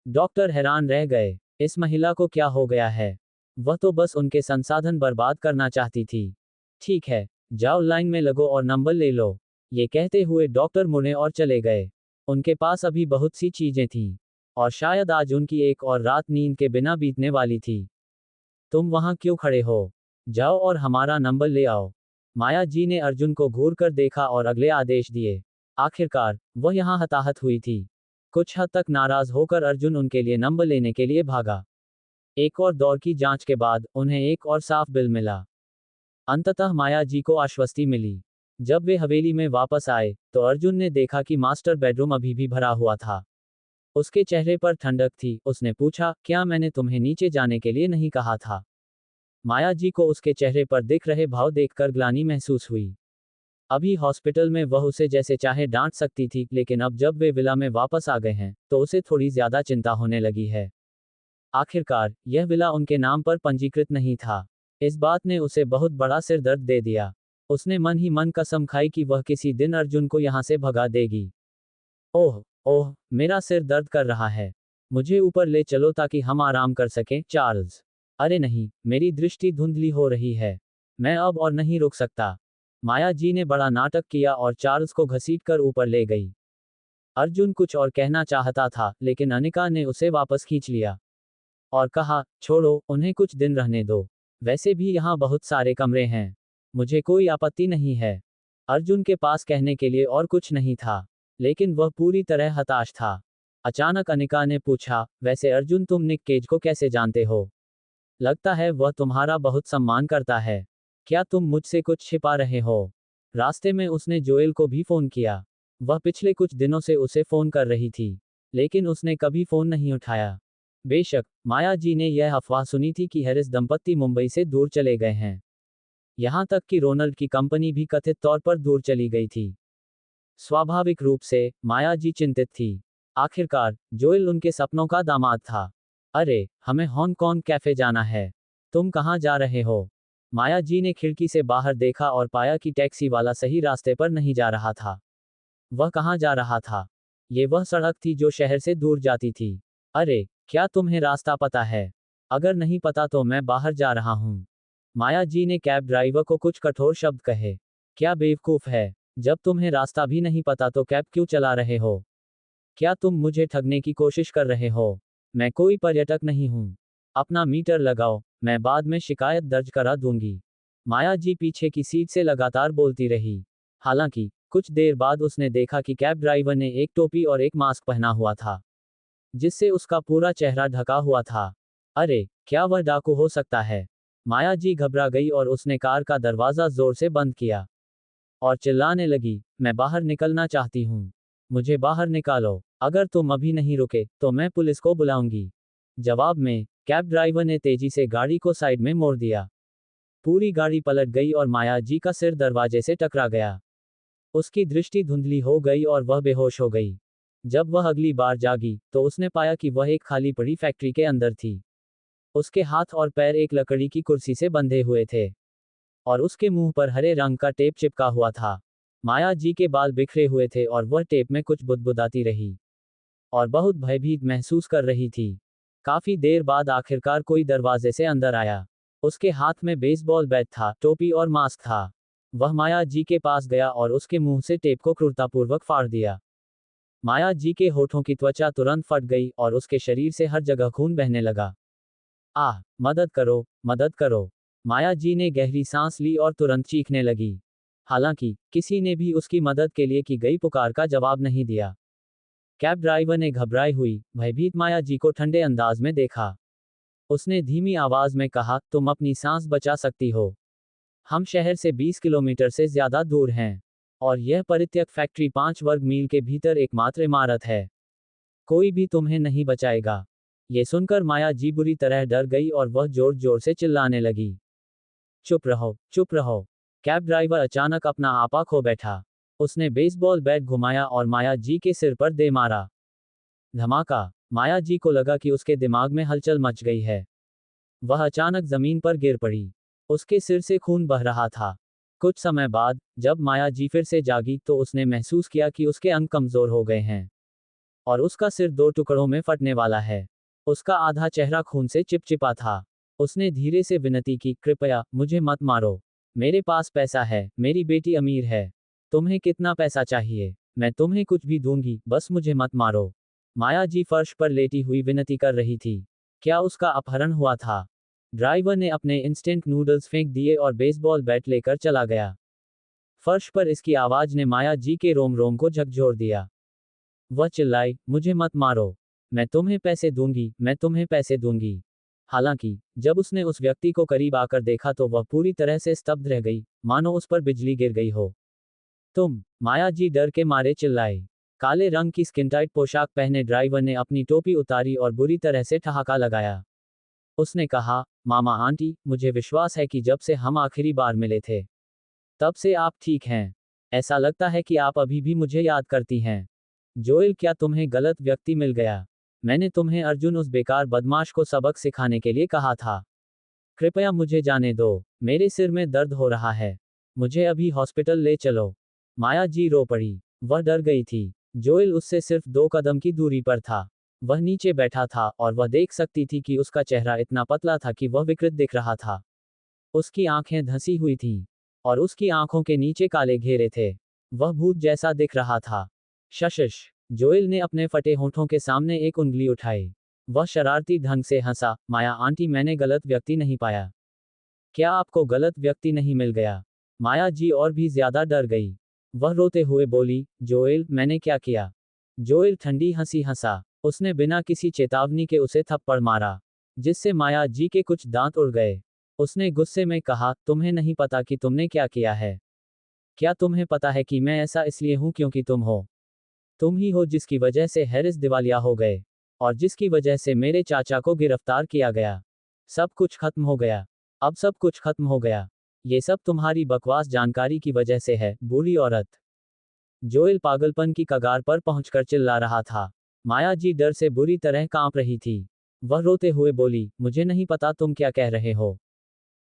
डॉक्टर हैरान रह गए। इस महिला को क्या हो गया है? वह तो बस उनके संसाधन बर्बाद करना चाहती थी। ठीक है, जाओ लाइन में लगो और नंबर ले लो। ये कहते हुए डॉक्टर मुड़े और चले गए। उनके पास अभी बहुत सी चीजें थीं और शायद आज उनकी एक और रात नींद के बिना बीतने वाली थी। तुम वहां क्यों खड़े हो? जाओ और हमारा नंबर ले आओ। माया जी ने अर्जुन को घूर कर देखा और अगले आदेश दिए। आखिरकार वह यहाँ हताहत हुई थी। कुछ हद तक नाराज होकर अर्जुन उनके लिए नंबर लेने के लिए भागा। एक और दौर की जांच के बाद उन्हें एक और साफ बिल मिला। अंततः माया जी को आश्वस्ति मिली। जब वे हवेली में वापस आए तो अर्जुन ने देखा कि मास्टर बेडरूम अभी भी भरा हुआ था। उसके चेहरे पर ठंडक थी। उसने पूछा, क्या मैंने तुम्हें नीचे जाने के लिए नहीं कहा था? माया जी को उसके चेहरे पर दिख रहे भाव देखकर ग्लानि महसूस हुई। अभी हॉस्पिटल में वह उसे जैसे चाहे डांट सकती थी, लेकिन अब जब वे विला में वापस आ गए हैं तो उसे थोड़ी ज्यादा चिंता होने लगी है। आखिरकार यह विला उनके नाम पर पंजीकृत नहीं था। इस बात ने उसे बहुत बड़ा सिर दर्द दे दिया। उसने मन ही मन कसम खाई कि वह किसी दिन अर्जुन को यहाँ से भगा देगी। ओह ओह, मेरा सिर दर्द कर रहा है। मुझे ऊपर ले चलो ताकि हम आराम कर सकें, चार्ल्स। अरे नहीं, मेरी दृष्टि धुंधली हो रही है। मैं अब और नहीं रुक सकता। माया जी ने बड़ा नाटक किया और चार्ल्स को घसीटकर ऊपर ले गई। अर्जुन कुछ और कहना चाहता था, लेकिन अनिका ने उसे वापस खींच लिया और कहा, छोड़ो, उन्हें कुछ दिन रहने दो। वैसे भी यहाँ बहुत सारे कमरे हैं। मुझे कोई आपत्ति नहीं है। अर्जुन के पास कहने के लिए और कुछ नहीं था, लेकिन वह पूरी तरह हताश था। अचानक अनिका ने पूछा, वैसे अर्जुन तुम निक केज को कैसे जानते हो? लगता है वह तुम्हारा बहुत सम्मान करता है। क्या तुम मुझसे कुछ छिपा रहे हो? रास्ते में उसने जोएल को भी फोन किया। वह पिछले कुछ दिनों से उसे फोन कर रही थी, लेकिन उसने कभी फोन नहीं उठाया। बेशक, माया जी ने यह अफवाह सुनी थी कि हैरिस दंपत्ति मुंबई से दूर चले गए हैं। यहां तक कि रोनाल्ड की कंपनी भी कथित तौर पर दूर चली गई थी। स्वाभाविक रूप से, माया जी चिंतित थी। आखिरकार, जोएल उनके सपनों का दामाद था। अरे, हमें हांगकांग कैफे जाना है। तुम कहाँ जा रहे हो? माया जी ने खिड़की से बाहर देखा और पाया कि टैक्सी वाला सही रास्ते पर नहीं जा रहा था। वह कहाँ जा रहा था? ये वह सड़क थी जो शहर से दूर जाती थी। अरे, क्या तुम्हें रास्ता पता है? अगर नहीं पता तो मैं बाहर जा रहा हूँ। माया जी ने कैब ड्राइवर को कुछ कठोर शब्द कहे। क्या बेवकूफ है? जब तुम्हें रास्ता भी नहीं पता तो कैब क्यों चला रहे हो? क्या तुम मुझे ठगने की कोशिश कर रहे हो? मैं कोई पर्यटक नहीं हूँ। अपना मीटर लगाओ, मैं बाद में शिकायत दर्ज करा दूंगी। माया जी पीछे की सीट से लगातार बोलती रही। हालांकि, कुछ देर बाद उसने देखा कि कैब ड्राइवर ने एक टोपी और एक मास्क पहना हुआ था, जिससे उसका पूरा चेहरा ढका हुआ था। अरे, क्या वह डाकू हो सकता है? माया जी घबरा गई और उसने कार का दरवाजा जोर से बंद किया और चिल्लाने लगी, मैं बाहर निकलना चाहती हूँ। मुझे बाहर निकालो। अगर तुम अभी नहीं रुके, तो मैं पुलिस को बुलाऊंगी। जवाब में, कैब ड्राइवर ने तेजी से गाड़ी को साइड में मोड़ दिया। पूरी गाड़ी पलट गई और माया जी का सिर दरवाजे से टकरा गया। उसकी दृष्टि धुंधली हो गई और वह बेहोश हो गई। जब वह अगली बार जागी, तो उसने पाया कि वह एक खाली पड़ी फैक्ट्री के अंदर थी। उसके हाथ और पैर एक लकड़ी की कुर्सी से बंधे हुए थे, और उसके मुंह पर हरे रंग का टेप चिपका हुआ था। माया जी के बाल बिखरे हुए थे और वह टेप में कुछ बुदबुदाती रही और बहुत भयभीत महसूस कर रही थी। काफी देर बाद आखिरकार कोई दरवाजे से अंदर आया। उसके हाथ में बेसबॉल बैट था, टोपी और मास्क था। वह माया जी के पास गया और उसके मुंह से टेप को क्रूरतापूर्वक फाड़ दिया। माया जी के होठों की त्वचा तुरंत फट गई और उसके शरीर से हर जगह खून बहने लगा। आह, मदद करो, मदद करो। माया जी ने गहरी सांस ली और तुरंत चीखने लगी। हालांकि, किसी ने भी उसकी मदद के लिए की गई पुकार का जवाब नहीं दिया। कैब ड्राइवर ने घबराई हुई, भयभीत माया जी को ठंडे अंदाज में देखा। उसने धीमी आवाज में कहा, तुम अपनी सांस बचा सकती हो। हम शहर से 20 किलोमीटर से ज्यादा दूर हैं। और यह परित्यक्त फैक्ट्री 5 वर्ग मील के भीतर एकमात्र इमारत है। कोई भी तुम्हें नहीं बचाएगा। ये सुनकर माया जी बुरी तरह डर गई और वह जोर जोर से चिल्लाने लगी। चुप रहो, चुप रहो। कैब ड्राइवर अचानक अपना आपा खो बैठा। उसने बेसबॉल बैट घुमाया और माया जी के सिर पर दे मारा। धमाका। माया जी को लगा कि उसके दिमाग में हलचल मच गई है। वह अचानक जमीन पर गिर पड़ी। उसके सिर से खून बह रहा था। कुछ समय बाद, जब माया जी फिर से जागी तो उसने महसूस किया कि उसके अंग कमजोर हो गए हैं और उसका सिर 2 टुकड़ों में फटने वाला है। उसका आधा चेहरा खून से चिपचिपा था। उसने धीरे से विनती की, कृपया मुझे मत मारो। मेरे पास पैसा है, मेरी बेटी अमीर है। तुम्हें कितना पैसा चाहिए? मैं तुम्हें कुछ भी दूंगी, बस मुझे मत मारो। माया जी फर्श पर लेटी हुई विनती कर रही थी। क्या उसका अपहरण हुआ था? ड्राइवर ने अपने इंस्टेंट नूडल्स फेंक दिए और बेसबॉल बैट लेकर चला गया। फर्श पर इसकी आवाज ने माया जी के रोम रोम को झकझोर दिया। वह चिल्लाई, मुझे मत मारो। मैं तुम्हें पैसे दूंगी, मैं तुम्हें पैसे दूंगी। हालांकि, जब उसने उस व्यक्ति को करीब आकर देखा तो वह पूरी तरह से स्तब्ध रह गई, मानो उस पर बिजली गिर गई हो। तुम, माया जी डर के मारे चिल्लाई। काले रंग की स्किनटाइट पोशाक पहने ड्राइवर ने अपनी टोपी उतारी और बुरी तरह से ठहाका लगाया। उसने कहा, मामा आंटी, मुझे विश्वास है कि जब से हम आखिरी बार मिले थे, तब से आप ठीक हैं। ऐसा लगता है कि आप अभी भी मुझे याद करती हैं। जोएल, क्या तुम्हें गलत व्यक्ति मिल गया? मैंने तुम्हें अर्जुन उस बेकार बदमाश को सबक सिखाने के लिए कहा था। कृपया मुझे जाने दो। मेरे सिर में दर्द हो रहा है। मुझे अभी हॉस्पिटल ले चलो। माया जी रो पड़ी। वह डर गई थी। जोएल उससे सिर्फ 2 कदम की दूरी पर था। वह नीचे बैठा था और वह देख सकती थी कि उसका चेहरा इतना पतला था कि वह विकृत दिख रहा था। उसकी आंखें धंसी हुई थीं और उसकी आंखों के नीचे काले घेरे थे। वह भूत जैसा दिख रहा था। शशश। जोएल ने अपने फटे होठों के सामने एक उंगली उठाई। वह शरारती ढंग से हंसा, माया आंटी, मैंने गलत व्यक्ति नहीं पाया। क्या आपको गलत व्यक्ति नहीं मिल गया? माया जी और भी ज्यादा डर गई। वह रोते हुए बोली, जोएल, मैंने क्या किया? जोएल ठंडी हंसी हंसा। उसने बिना किसी चेतावनी के उसे थप्पड़ मारा, जिससे माया जी के कुछ दांत उड़ गए। उसने गुस्से में कहा, तुम्हें नहीं पता कि तुमने क्या किया है? क्या तुम्हें पता है कि मैं ऐसा इसलिए हूं क्योंकि तुम ही हो जिसकी वजह से हैरिस दिवालिया हो गए, और जिसकी वजह से मेरे चाचा को गिरफ्तार किया गया। सब कुछ खत्म हो गया। अब सब कुछ खत्म हो गया। ये सब तुम्हारी बकवास जानकारी की वजह से है, बूढ़ी औरत। जोएल पागलपन की कगार पर पहुंचकर चिल्ला रहा था। माया जी डर से बुरी तरह कांप रही थी। वह रोते हुए बोली, मुझे नहीं पता तुम क्या कह रहे हो।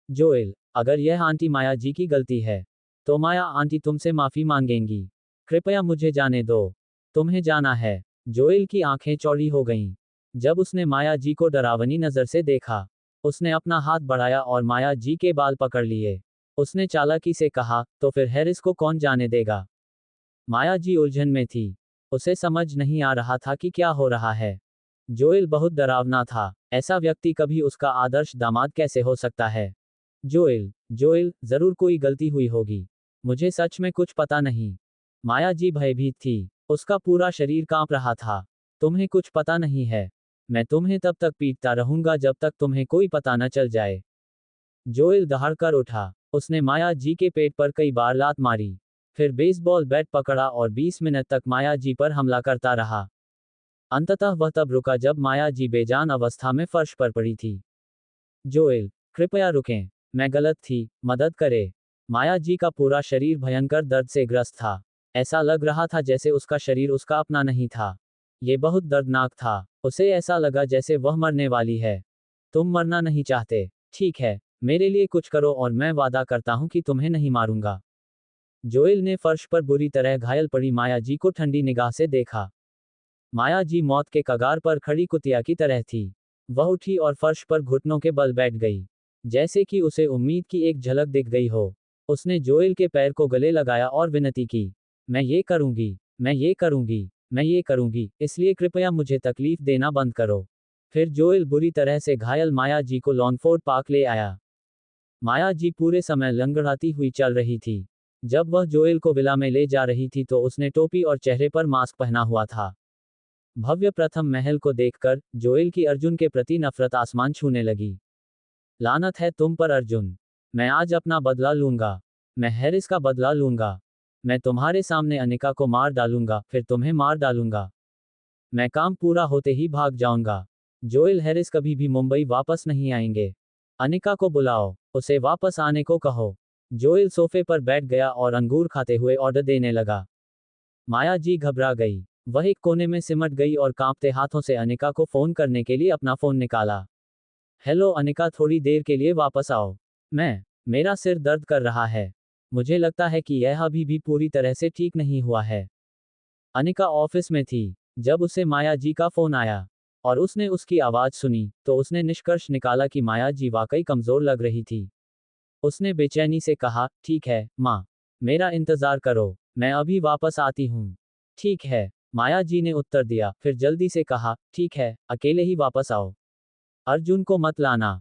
जोएल, अगर यह आंटी माया जी की गलती है, तो माया आंटी तुमसे माफी मांगेंगी। कृपया मुझे जाने दो। तुम्हें जाना है। जोएल की आंखें चौड़ी हो गईं जब उसने माया जी को डरावनी नजर से देखा। उसने अपना हाथ बढ़ाया और माया जी के बाल पकड़ लिए। उसने चालाकी से कहा, तो फिर हैरिस को कौन जाने देगा? माया जी उलझन में थी। उसे समझ नहीं आ रहा था कि क्या हो रहा है। जोएल बहुत डरावना था। ऐसा व्यक्ति कभी उसका आदर्श दामाद कैसे हो सकता है? जोएल, जरूर कोई गलती हुई होगी। मुझे सच में कुछ पता नहीं। माया जी भयभीत थी। उसका पूरा शरीर कांप रहा था। तुम्हें कुछ पता नहीं है। मैं तुम्हें तब तक पीटता रहूंगा जब तक तुम्हें कोई पता न चल जाए। जोएल दहाड़कर उठा। उसने माया जी के पेट पर कई बार लात मारी। फिर बेसबॉल बैट पकड़ा और 20 मिनट तक माया जी पर हमला करता रहा। अंततः वह तब रुका जब माया जी बेजान अवस्था में फर्श पर पड़ी थी। जोएल, कृपया रुकें। मैं गलत थी, मदद करें। माया जी का पूरा शरीर भयंकर दर्द से ग्रस्त था। ऐसा लग रहा था जैसे उसका शरीर उसका अपना नहीं था। ये बहुत दर्दनाक था। उसे ऐसा लगा जैसे वह मरने वाली है। तुम मरना नहीं चाहते, ठीक है, मेरे लिए कुछ करो और मैं वादा करता हूं कि तुम्हें नहीं मारूंगा। जोएल ने फर्श पर बुरी तरह घायल पड़ी माया जी को ठंडी निगाह से देखा। माया जी मौत के कगार पर खड़ी कुतिया की तरह थी। वह उठी और फर्श पर घुटनों के बल बैठ गई, जैसे कि उसे उम्मीद की एक झलक दिख गई हो। उसने जोएल के पैर को गले लगाया और विनती की, मैं ये करूंगी, मैं ये करूंगी, मैं ये करूंगी, इसलिए कृपया मुझे तकलीफ देना बंद करो। फिर जोएल बुरी तरह से घायल माया जी को लॉन्फोर्ड पार्क ले आया। माया जी पूरे समय लंगड़ाती हुई चल रही थी। जब वह जोएल को विला में ले जा रही थी तो उसने टोपी और चेहरे पर मास्क पहना हुआ था। भव्य प्रथम महल को देखकर जोएल की अर्जुन के प्रति नफरत आसमान छूने लगी। लानत है तुम पर अर्जुन। मैं आज अपना बदला लूंगा। मैं हैरिस का बदला लूंगा। मैं तुम्हारे सामने अनिका को मार डालूंगा, फिर तुम्हें मार डालूंगा। मैं काम पूरा होते ही भाग जाऊंगा। जोएल हैरिस कभी भी मुंबई वापस नहीं आएंगे। अनिका को बुलाओ, उसे वापस आने को कहो। जोएल सोफे पर बैठ गया और अंगूर खाते हुए ऑर्डर देने लगा। माया जी घबरा गई। वह एक कोने में सिमट गई और कांपते हाथों से अनिका को फोन करने के लिए अपना फोन निकाला। हेलो अनिका, थोड़ी देर के लिए वापस आओ। मेरा सिर दर्द कर रहा है। मुझे लगता है कि यह अभी भी पूरी तरह से ठीक नहीं हुआ है। अनिका ऑफिस में थी जब उसे माया जी का फोन आया, और उसने उसकी आवाज सुनी तो उसने निष्कर्ष निकाला कि माया जी वाकई कमजोर लग रही थी। उसने बेचैनी से कहा, ठीक है माँ, मेरा इंतजार करो, मैं अभी वापस आती हूँ। ठीक है, माया जी ने उत्तर दिया, फिर जल्दी से कहा, ठीक है, अकेले ही वापस आओ। अर्जुन को मत लाना।